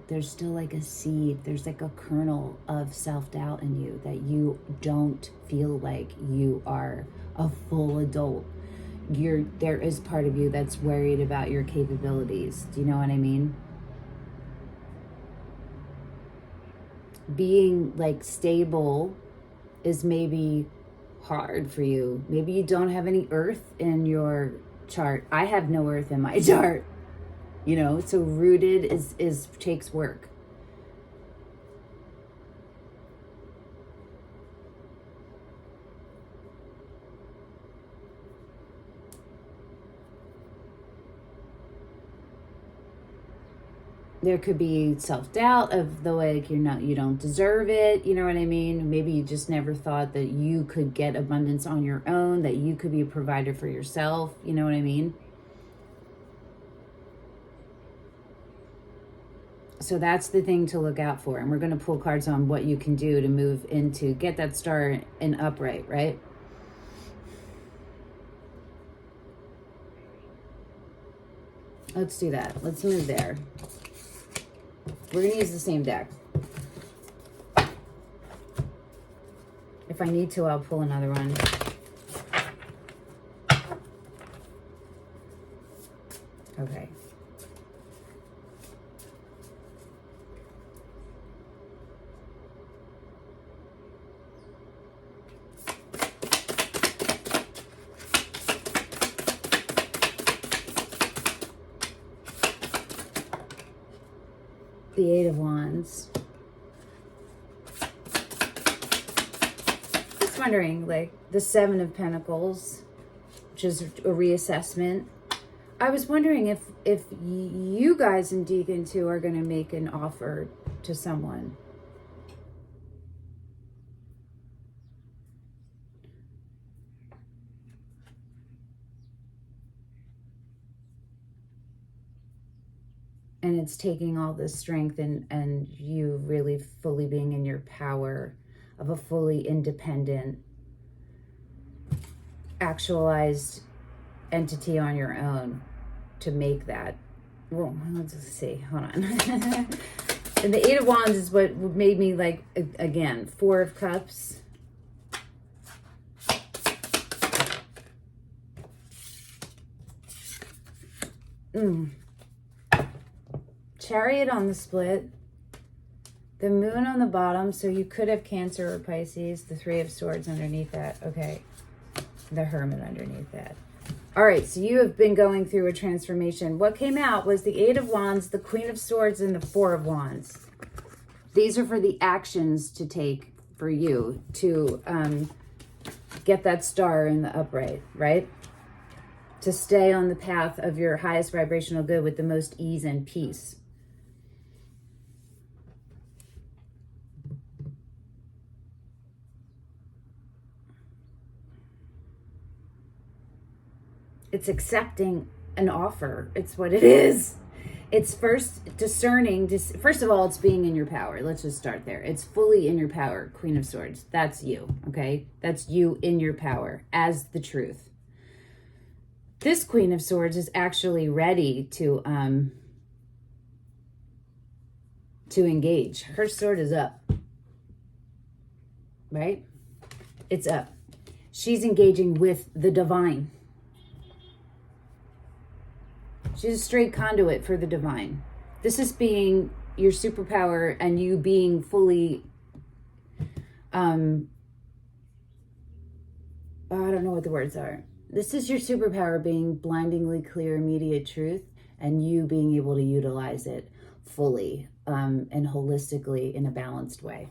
there's still like a seed, there's like a kernel of self-doubt in you that you don't feel like you are a full adult. There is part of you that's worried about your capabilities. Do you know what I mean? Being like stable is maybe hard for you. Maybe you don't have any earth in your chart. I have no earth in my chart. You know, so rooted is takes work. There could be self-doubt of the like you don't deserve it, you know what I mean? Maybe you just never thought that you could get abundance on your own, that you could be a provider for yourself, you know what I mean? So that's the thing to look out for. And we're going to pull cards on what you can do to move into, get that star in upright, right? Let's do that. Let's move there. We're going to use the same deck. If I need to, I'll pull another one. Okay. The Eight of Wands. Just wondering, like, the Seven of Pentacles, which is a reassessment. I was wondering if you guys in Deacon 2 are going to make an offer to someone. And it's taking all this strength and you really fully being in your power of a fully independent, actualized entity on your own to make that. Well, let's see. Hold on. And the Eight of Wands is what made me like, again, Four of Cups. Chariot on the split, the Moon on the bottom, so you could have Cancer or Pisces, the Three of Swords underneath that. Okay, the Hermit underneath that. All right, so you have been going through a transformation. What came out was the Eight of Wands, the Queen of Swords, and the Four of Wands. These are for the actions to take for you to get that star in the upright, right? To stay on the path of your highest vibrational good with the most ease and peace. It's accepting an offer. It's what it is. It's first discerning. First of all, it's being in your power. Let's just start there. It's fully in your power. Queen of Swords. That's you. Okay. That's you in your power as the truth. This Queen of Swords is actually ready to engage. Her sword is up. Right? It's up. She's engaging with the divine. She's a straight conduit for the divine. This is being your superpower and you being fully, I don't know what the words are. This is your superpower being blindingly clear, immediate truth, and you being able to utilize it fully and holistically in a balanced way.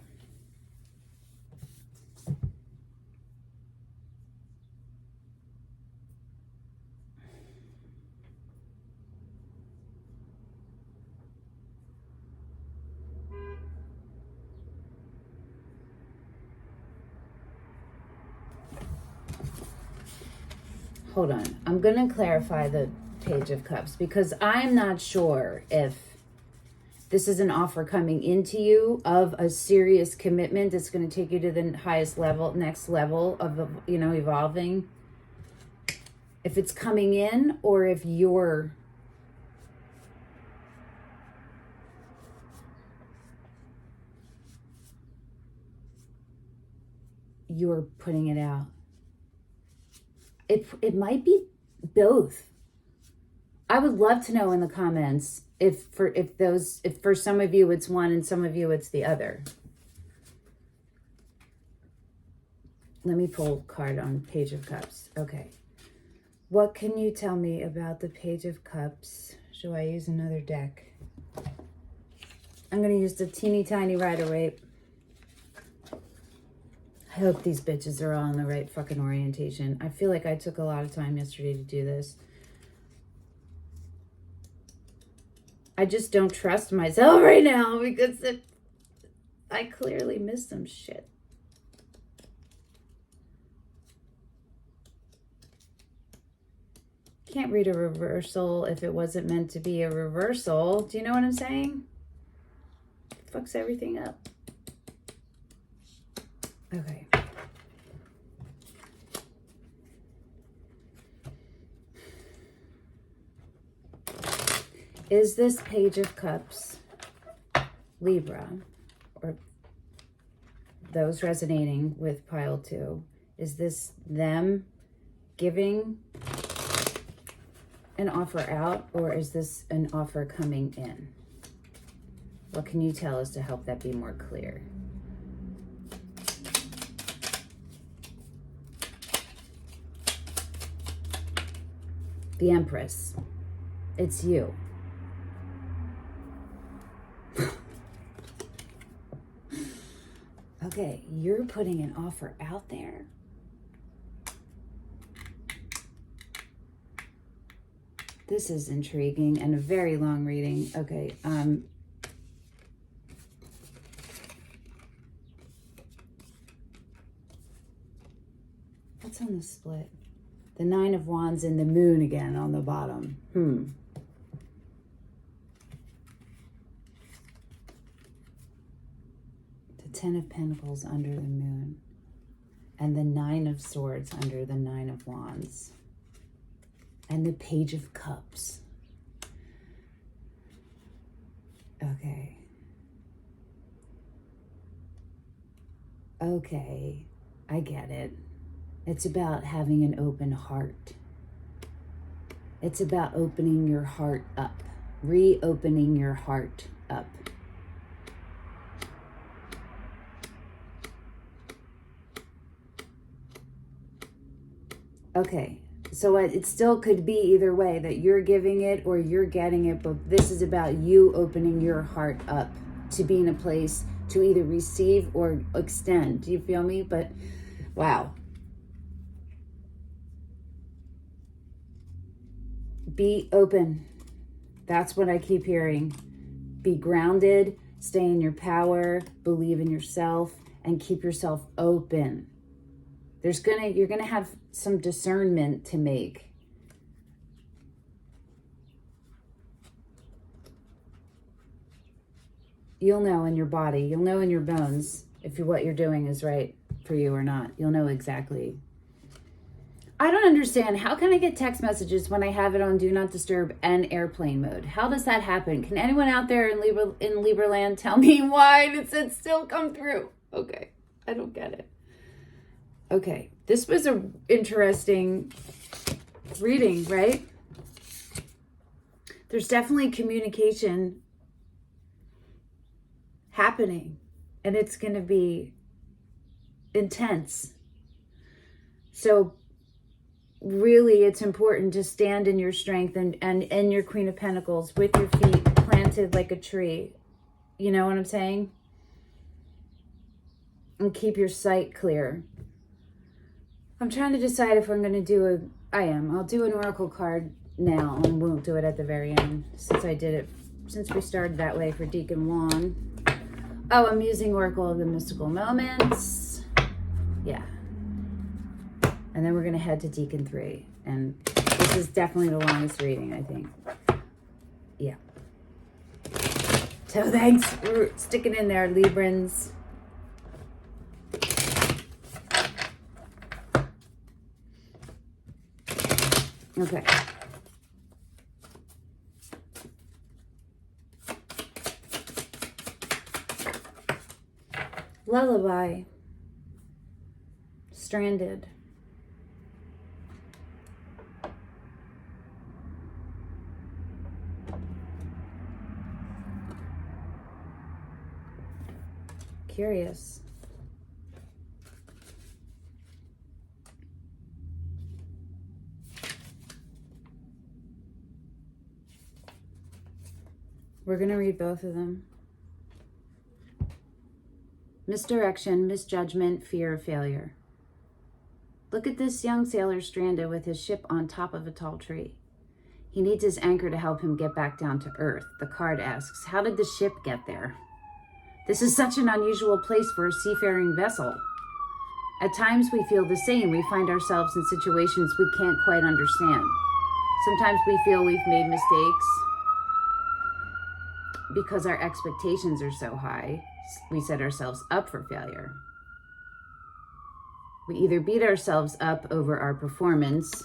Hold on. I'm going to clarify the Page of Cups because I'm not sure if this is an offer coming into you of a serious commitment that's going to take you to the highest level, next level of, evolving. If it's coming in or if you're putting it out. It might be both. I would love to know in the comments if for some of you it's one and some of you it's the other. Let me pull a card on Page of Cups. Okay. What can you tell me about the Page of Cups? Should I use another deck? I'm going to use the teeny tiny Rider-Waite. I hope these bitches are all in the right fucking orientation. I feel like I took a lot of time yesterday to do this. I just don't trust myself right now because I clearly missed some shit. Can't read a reversal if it wasn't meant to be a reversal. Do you know what I'm saying? Fucks everything up. Okay. Is this Page of Cups Libra, or those resonating with pile 2? Is this them giving an offer out, or is this an offer coming in? What can you tell us to help that be more clear? The Empress. It's you. Okay, you're putting an offer out there. This is intriguing and a very long reading. Okay, what's on the split? The Nine of Wands and the Moon again on the bottom. The Ten of Pentacles under the Moon. And the Nine of Swords under the Nine of Wands. And the Page of Cups. Okay. Okay, I get it. It's about having an open heart. It's about opening your heart up. Reopening your heart up. Okay, so it still could be either way, that you're giving it or you're getting it, but this is about you opening your heart up to be in a place to either receive or extend. Do you feel me? But wow. Be open. That's what I keep hearing. Be grounded, stay in your power, believe in yourself, and keep yourself open. You're gonna have some discernment to make. You'll know in your body. You'll know in your bones if what you're doing is right for you or not. You'll know exactly. I don't understand. How can I get text messages when I have it on Do Not Disturb and airplane mode? How does that happen? Can anyone out there in Libra land tell me why it said still come through? Okay. I don't get it. Okay. This was a interesting reading, right? There's definitely communication happening, and it's going to be intense. So really, it's important to stand in your strength and in your Queen of Pentacles with your feet planted like a tree. You know what I'm saying? And keep your sight clear. I'm trying to decide if I'm going to do I'll do an oracle card now and won't do it at the very end since we started that way for Deacon 1. Oh, I'm using Oracle of the Mystical Moments. Yeah. And then we're going to head to Deacon 3. And this is definitely the longest reading, I think. Yeah. So thanks for sticking in there, Librans. Okay. Lullaby. Stranded. Curious. We're going to read both of them. Misdirection, misjudgment, fear of failure. Look at this young sailor stranded with his ship on top of a tall tree. He needs his anchor to help him get back down to earth. The card asks, how did the ship get there? This is such an unusual place for a seafaring vessel. At times we feel the same. We find ourselves in situations we can't quite understand. Sometimes we feel we've made mistakes because our expectations are so high. We set ourselves up for failure. We either beat ourselves up over our performance,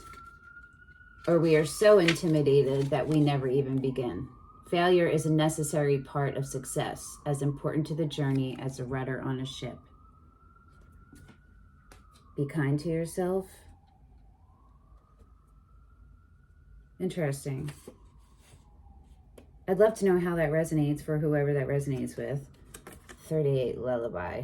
or we are so intimidated that we never even begin. Failure is a necessary part of success, as important to the journey as a rudder on a ship. Be kind to yourself. Interesting. I'd love to know how that resonates for whoever that resonates with. 38 Lullaby.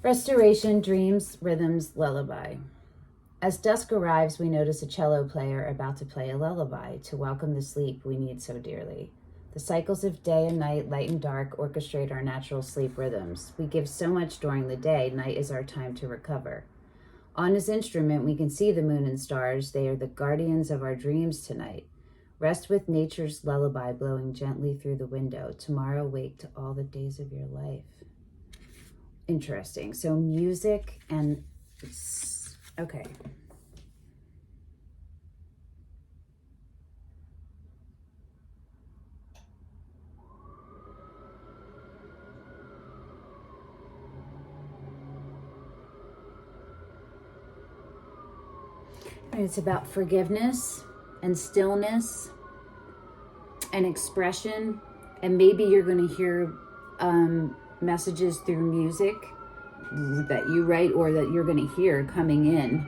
Restoration, dreams, rhythms, lullaby. As dusk arrives, we notice a cello player about to play a lullaby to welcome the sleep we need so dearly. The cycles of day and night, light and dark, orchestrate our natural sleep rhythms. We give so much during the day, night is our time to recover. On his instrument, we can see the moon and stars. They are the guardians of our dreams tonight. Rest with nature's lullaby blowing gently through the window. Tomorrow, wake to all the days of your life. Interesting. So music and... Okay. And it's about forgiveness and stillness and expression. And maybe you're going to hear messages through music that you write or that you're going to hear coming in.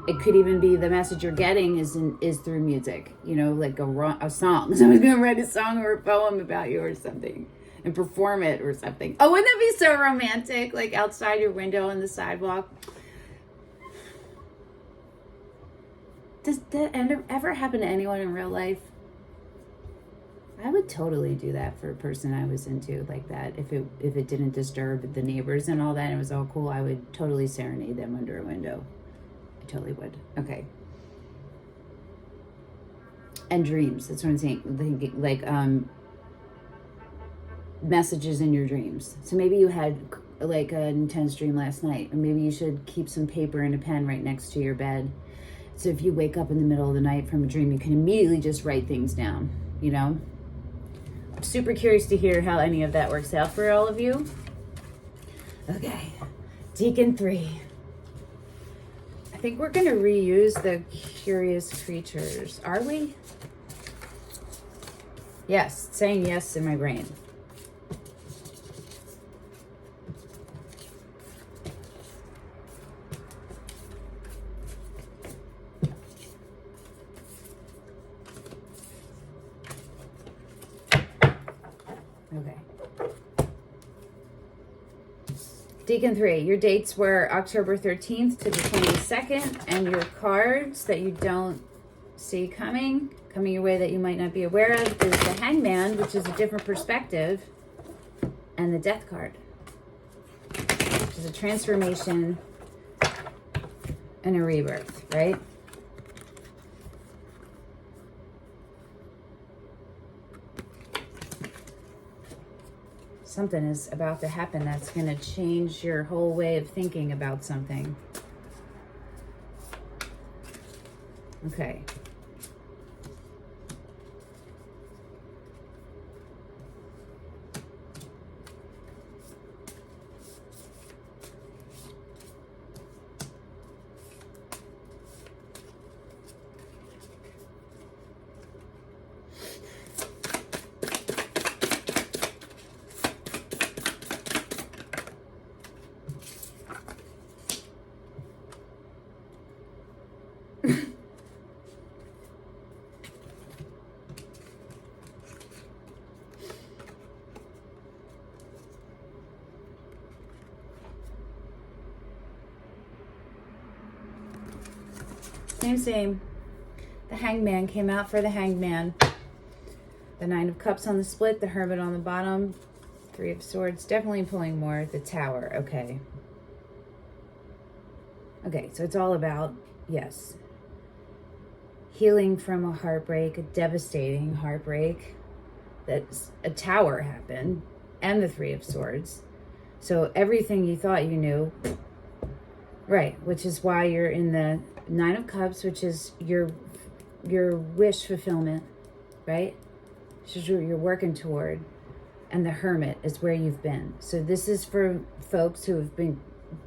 It could even be the message you're getting is through music, you know, like a song. Someone's going to write a song or a poem about you or something and perform it or something. Oh, wouldn't that be so romantic? Like outside your window on the sidewalk. Does that ever happen to anyone in real life? I would totally do that for a person I was into like that. If it didn't disturb the neighbors and all that and it was all cool, I would totally serenade them under a window. I totally would. Okay. And dreams. That's what I'm saying. Like messages in your dreams. So maybe you had like an intense dream last night, or maybe you should keep some paper and a pen right next to your bed. So if you wake up in the middle of the night from a dream, you can immediately just write things down, you know? I'm super curious to hear how any of that works out for all of you. Okay, Deacon 3. I think we're gonna reuse the curious creatures. Are we? Yes, saying yes in my brain. Okay. Deacon 3, your dates were October 13th to the 22nd, and your cards that you don't see coming your way that you might not be aware of is the Hangman, which is a different perspective, and the Death card, which is a transformation and a rebirth, right? Something is about to happen that's going to change your whole way of thinking about something. Okay. Same. The Hangman came out for the Hangman. The Nine of Cups on the split, the Hermit on the bottom, Three of Swords, definitely pulling more. The Tower, okay. Okay, so it's all about, yes, healing from a heartbreak, a devastating heartbreak. That's a Tower happened, and the Three of Swords. So everything you thought you knew, right, which is why you're in the Nine of Cups, which is your wish fulfillment, right? Which is what you're working toward. And the Hermit is where you've been. So this is for folks who have been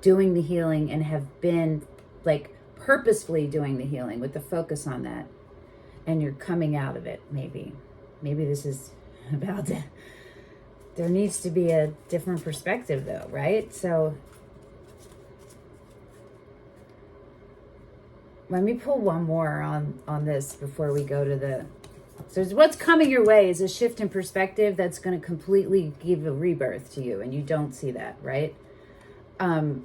doing the healing and have been like purposefully doing the healing with the focus on that. And you're coming out of it, maybe. Maybe this is about to, there needs to be a different perspective though, right? So let me pull one more on this before we go to the... So what's coming your way is a shift in perspective that's going to completely give a rebirth to you, and you don't see that, right? I'll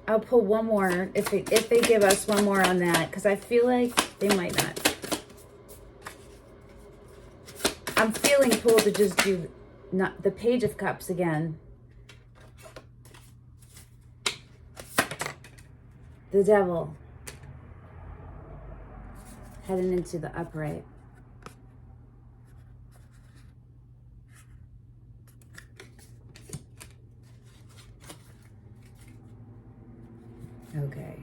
pull one more if they give us one more on that, because I feel like they might not. I'm feeling pulled to just do not the Page of Cups again. The Devil. Heading into the upright. Okay.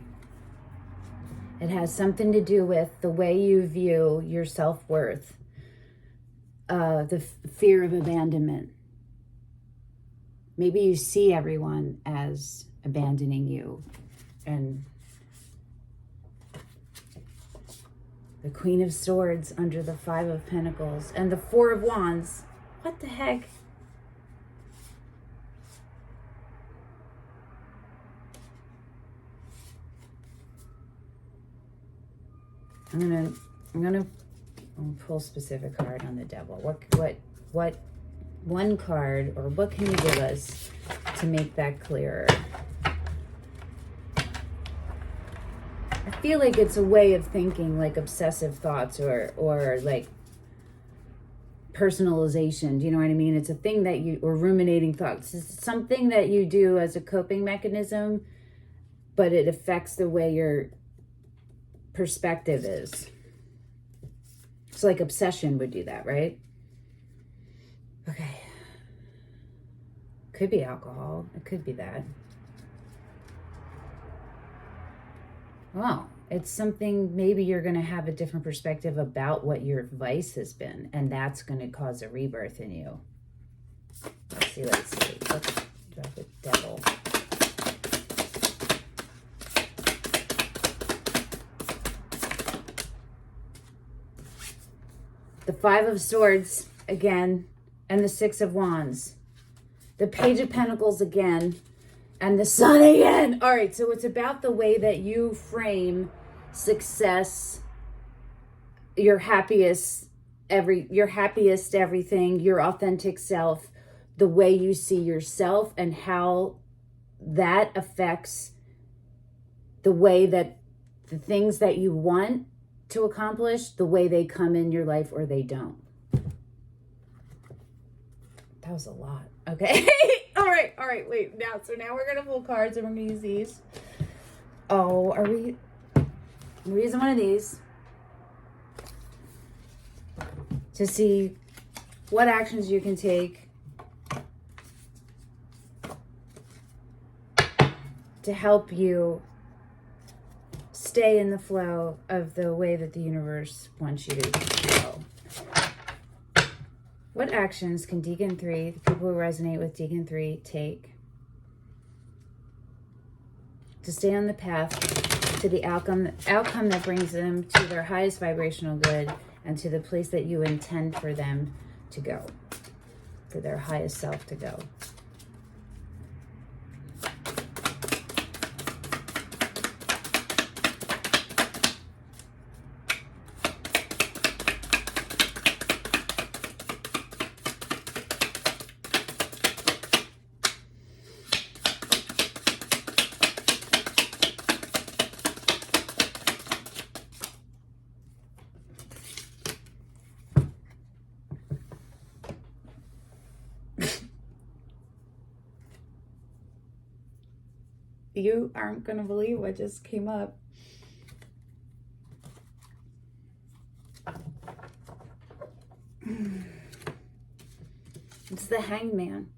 It has something to do with the way you view your self-worth. The fear of abandonment. Maybe you see everyone as abandoning you. And the Queen of Swords under the Five of Pentacles and the Four of Wands. What the heck? I'm gonna pull a specific card on the Devil. What one card, or what can you give us to make that clearer? I feel like it's a way of thinking, like obsessive thoughts or like personalization. Do you know what I mean? It's a thing that you, or ruminating thoughts. It's something that you do as a coping mechanism, but it affects the way your perspective is. So like obsession would do that, right? Okay. Could be alcohol. It could be that. Well, it's something, maybe you're going to have a different perspective about what your vice has been, and that's going to cause a rebirth in you. Let's see. Let's drop the devil. The Five of Swords again, and the Six of Wands. The Page of Pentacles again, and the Sun again. All right, so it's about the way that you frame success, your happiest everything, your authentic self, the way you see yourself, and how that affects the way that the things that you want to accomplish, the way they come in your life or they don't. That was a lot. Okay. All right, wait. Now we're going to pull cards and we're going to use these. Oh, we're using one of these to see what actions you can take to help you stay in the flow of the way that the universe wants you to go. What actions can Deacon 3, the people who resonate with Deacon 3, take to stay on the path to the outcome that brings them to their highest vibrational good and to the place that you intend for them to go, for their highest self to go? You aren't going to believe what just came up. It's the Hangman.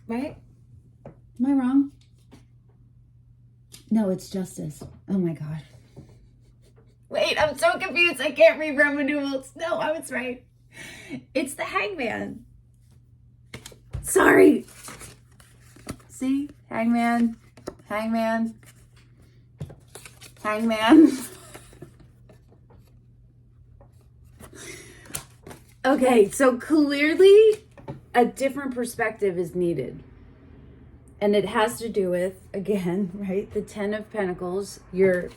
Right? Am I wrong? No, it's Justice. Oh my God. Wait, I'm so confused. I can't read Roman numerals. No, I was right. It's the Hangman. Sorry. See? Hangman. Hangman. Hangman. Okay, so clearly a different perspective is needed. And it has to do with, again, right, the Ten of Pentacles. Maybe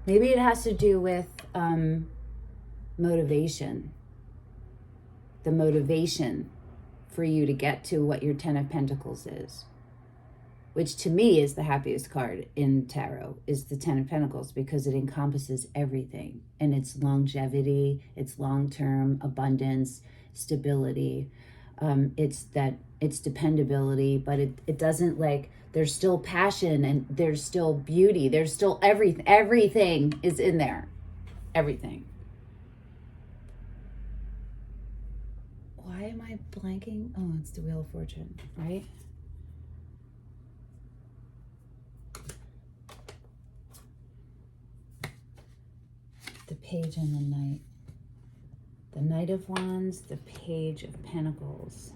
it has to do with motivation. The motivation for you to get to what your Ten of Pentacles is, which to me is the happiest card in tarot, is the Ten of Pentacles, because it encompasses everything, and it's longevity, it's long-term abundance, stability, it's dependability, but it doesn't, like, there's still passion and there's still beauty, there's still everything is in there, everything. Why am I blanking? Oh, it's the Wheel of Fortune, right? The Page and the Knight. The Knight of Wands, the Page of Pentacles.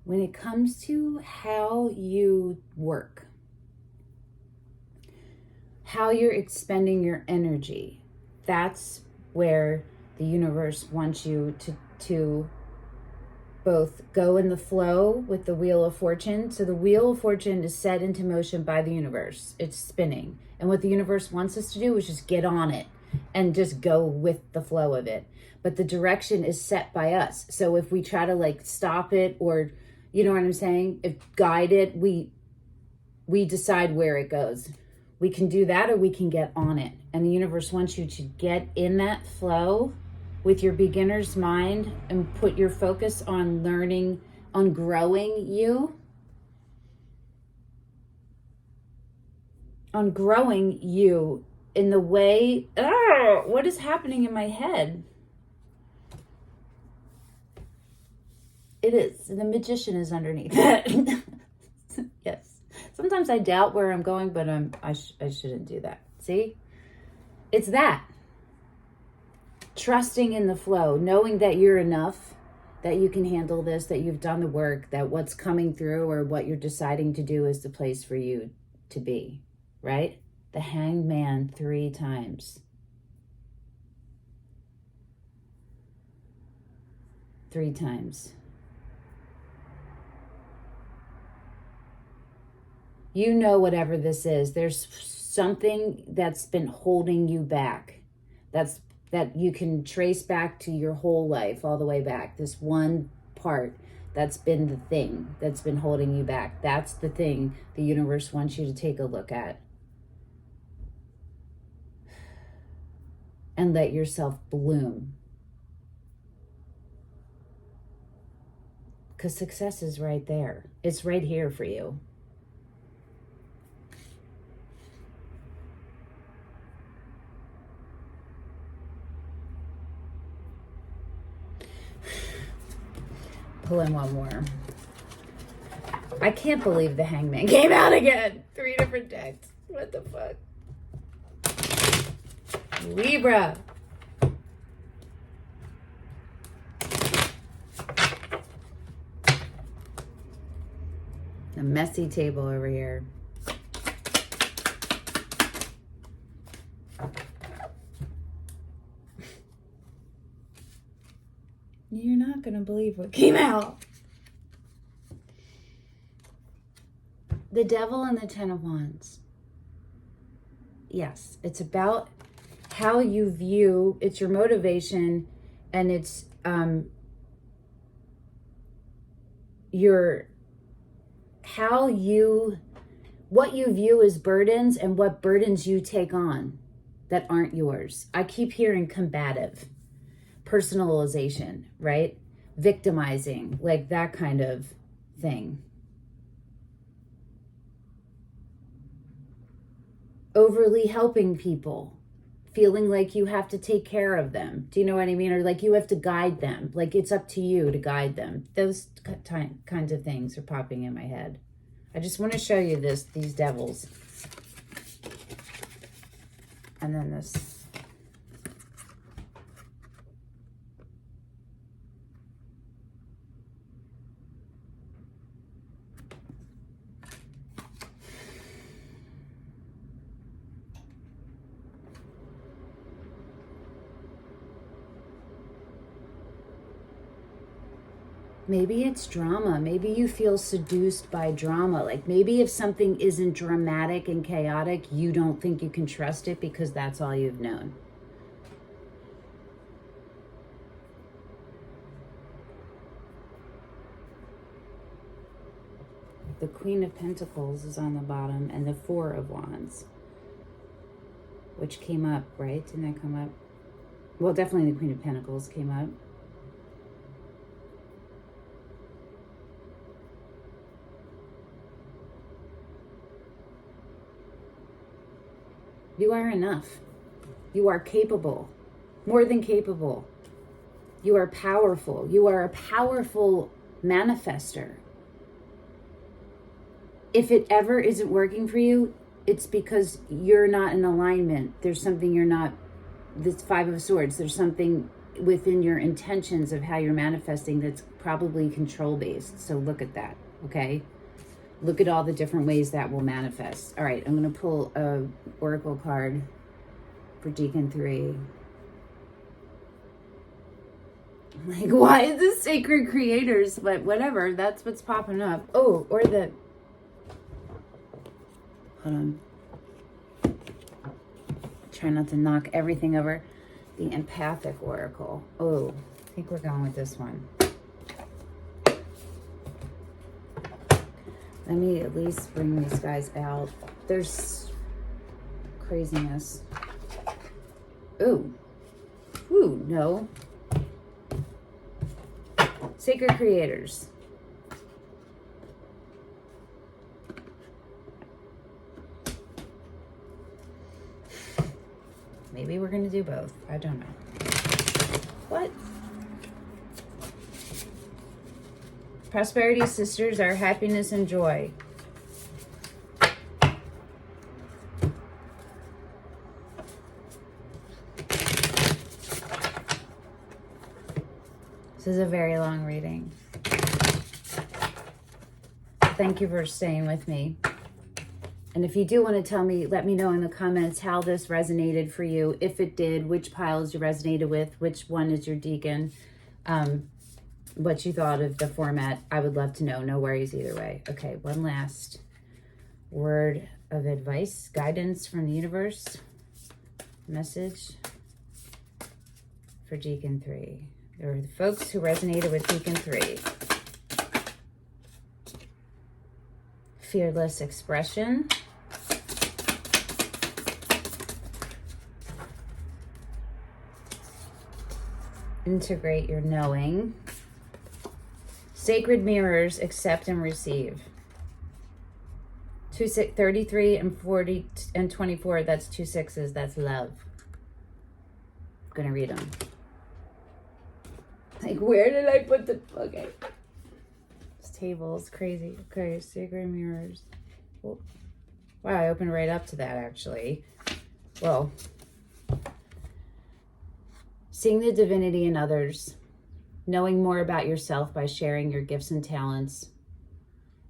When it comes to how you work, how you're expending your energy, that's where the universe wants you to both go in the flow with the Wheel of Fortune. So the Wheel of Fortune is set into motion by the universe. It's spinning. And what the universe wants us to do is just get on it and just go with the flow of it. But the direction is set by us. So if we try to, like, stop it, or, you know what I'm saying? If guide it, we decide where it goes. We can do that, or we can get on it. And the universe wants you to get in that flow with your beginner's mind and put your focus on learning, on growing you. On growing you in the way, what is happening in my head? It is. The Magician is underneath it. Yes. Sometimes I doubt where I'm going, but I shouldn't do that. See? It's that. Trusting in the flow, knowing that you're enough, that you can handle this, that you've done the work, that what's coming through or what you're deciding to do is the place for you to be, right? The Hanged Man 3 times. 3 times. You know, whatever this is, there's something that's been holding you back. That you can trace back to your whole life, all the way back. This one part that's been the thing that's been holding you back. That's the thing the universe wants you to take a look at. And let yourself bloom. Because success is right there. It's right here for you. Pull in one more. I can't believe the Hangman came out again. 3 different decks. What the fuck? Libra. A messy table over here. You're not going to believe what came out. The Devil and the 10 of Wands. Yes, it's about how you view, it's your motivation, and it's what you view as burdens and what burdens you take on that aren't yours. I keep hearing combative. Personalization, right? Victimizing, like that kind of thing. Overly helping people, feeling like you have to take care of them. Do you know what I mean? Or like you have to guide them, like it's up to you to guide them. Those kinds of things are popping in my head. I just want to show you these devils. And then this. Maybe it's drama. Maybe you feel seduced by drama. Like maybe if something isn't dramatic and chaotic, you don't think you can trust it because that's all you've known. The Queen of Pentacles is on the bottom and the 4 of Wands, which came up, right? Didn't that come up? Well, definitely the Queen of Pentacles came up. You are enough. You are capable, more than capable. You are powerful. You are a powerful manifester. If it ever isn't working for you, it's because you're not in alignment. There's something you're not, this 5 of Swords, there's something within your intentions of how you're manifesting that's probably control-based. So look at that, okay? Look at all the different ways that will manifest. All right, I'm going to pull a oracle card for Deacon 3. Like, why is this Sacred Creators? But whatever, that's what's popping up. Oh, or the... Hold on. Try not to knock everything over. The Empathic Oracle. Oh, I think we're going with this one. Let me at least bring these guys out. There's craziness. Ooh. Ooh, no. Sacred Creators. Maybe we're going to do both. I don't know. What? Prosperity sisters are happiness and joy. This is a very long reading. Thank you for staying with me. And if you do want to tell me, let me know in the comments how this resonated for you. If it did, which piles you resonated with, which one is your deacon, what you thought of the format. I would love to know. No worries either way. Okay, one last word of advice, guidance from the universe. Message for Deacon 3. There were the folks who resonated with Deacon 3. Fearless expression. Integrate your knowing. Sacred mirrors, accept and receive. 33 and 40 and 24, that's 2 6s, that's love. I'm gonna read them. Like, where did I put the, okay. This table is crazy. Okay, sacred mirrors. Oh. Wow, I opened right up to that, actually. Well, seeing the divinity in others, knowing more about yourself by sharing your gifts and talents,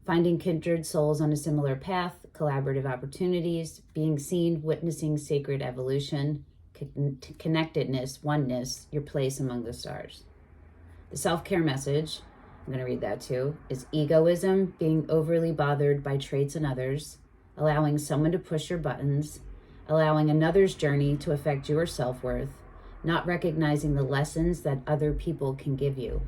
finding kindred souls on a similar path, collaborative opportunities, being seen, witnessing sacred evolution, connectedness, oneness, your place among the stars. The self-care message, I'm going to read that too, is egoism, being overly bothered by traits in others, allowing someone to push your buttons, allowing another's journey to affect your self-worth, not recognizing the lessons that other people can give you.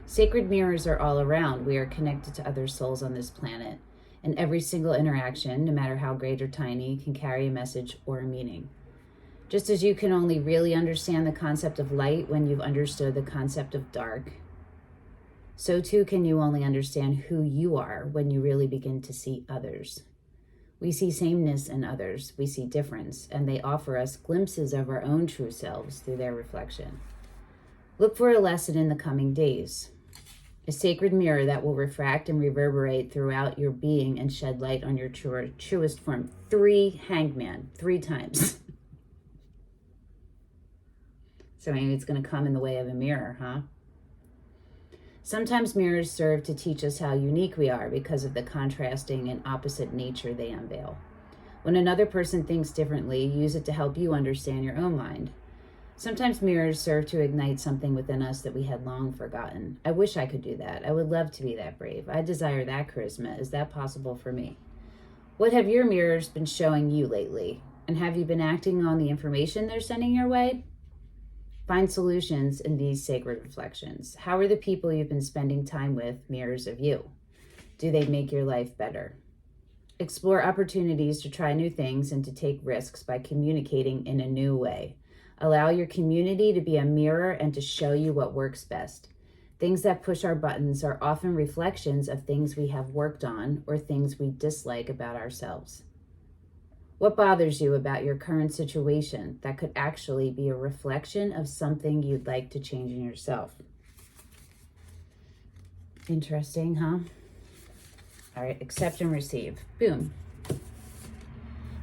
Sacred mirrors are all around. We are connected to other souls on this planet, and every single interaction, no matter how great or tiny, can carry a message or a meaning. Just as you can only really understand the concept of light when you've understood the concept of dark, so too can you only understand who you are when you really begin to see others. We see sameness in others, we see difference, and they offer us glimpses of our own true selves through their reflection. Look for a lesson in the coming days, a sacred mirror that will refract and reverberate throughout your being and shed light on your truest form. 3 hangman, 3 times. So maybe it's going to come in the way of a mirror, huh? Sometimes mirrors serve to teach us how unique we are because of the contrasting and opposite nature they unveil. When another person thinks differently, use it to help you understand your own mind. Sometimes mirrors serve to ignite something within us that we had long forgotten. I wish I could do that. I would love to be that brave. I desire that charisma. Is that possible for me? What have your mirrors been showing you lately? And have you been acting on the information they're sending your way? Find solutions in these sacred reflections. How are the people you've been spending time with mirrors of you? Do they make your life better? Explore opportunities to try new things and to take risks by communicating in a new way. Allow your community to be a mirror and to show you what works best. Things that push our buttons are often reflections of things we have worked on or things we dislike about ourselves. What bothers you about your current situation that could actually be a reflection of something you'd like to change in yourself? Interesting, huh? All right, accept and receive. Boom.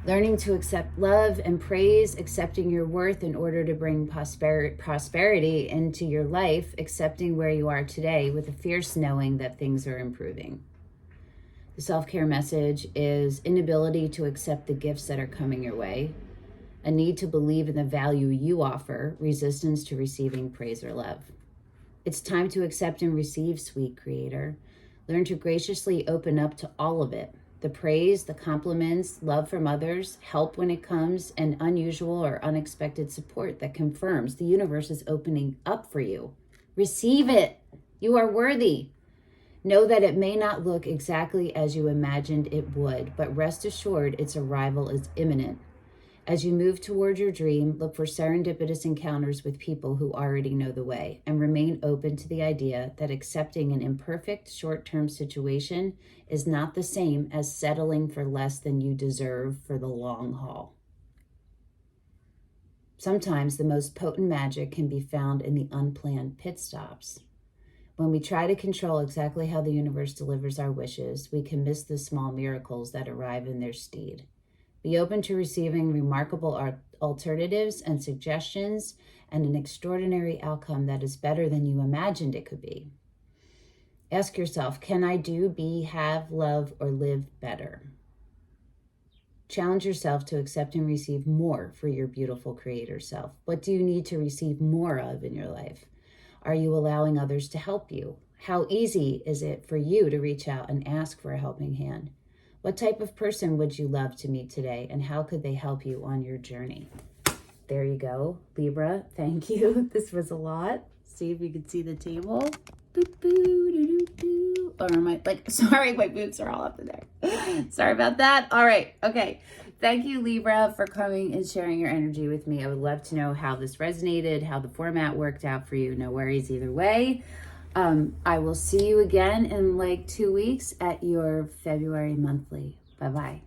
Learning to accept love and praise, accepting your worth in order to bring prosperity into your life, accepting where you are today with a fierce knowing that things are improving. The self-care message is inability to accept the gifts that are coming your way, a need to believe in the value you offer, resistance to receiving praise or love. It's time to accept and receive, sweet creator. Learn to graciously open up to all of it. The praise, the compliments, love from others, help when it comes, and unusual or unexpected support that confirms the universe is opening up for you. Receive it. You are worthy. Know that it may not look exactly as you imagined it would, but rest assured its arrival is imminent. As you move toward your dream, look for serendipitous encounters with people who already know the way, and remain open to the idea that accepting an imperfect short-term situation is not the same as settling for less than you deserve for the long haul. Sometimes the most potent magic can be found in the unplanned pit stops. When we try to control exactly how the universe delivers our wishes, we can miss the small miracles that arrive in their stead. Be open to receiving remarkable alternatives and suggestions and an extraordinary outcome that is better than you imagined it could be. Ask yourself, can I do, be, have, love, or live better? Challenge yourself to accept and receive more for your beautiful creator self. What do you need to receive more of in your life? Are you allowing others to help you? How easy is it for you to reach out and ask for a helping hand? What type of person would you love to meet today, and how could they help you on your journey? There you go, Libra. Thank you. This was a lot. See if you can see the table. Boop, boo, doo, doo, doo. Or am I like, sorry, my boots are all up in there. Sorry about that. All right. Okay. Thank you, Libra, for coming and sharing your energy with me. I would love to know how this resonated, how the format worked out for you. No worries either way. I will see you again in like 2 weeks at your February monthly. Bye-bye.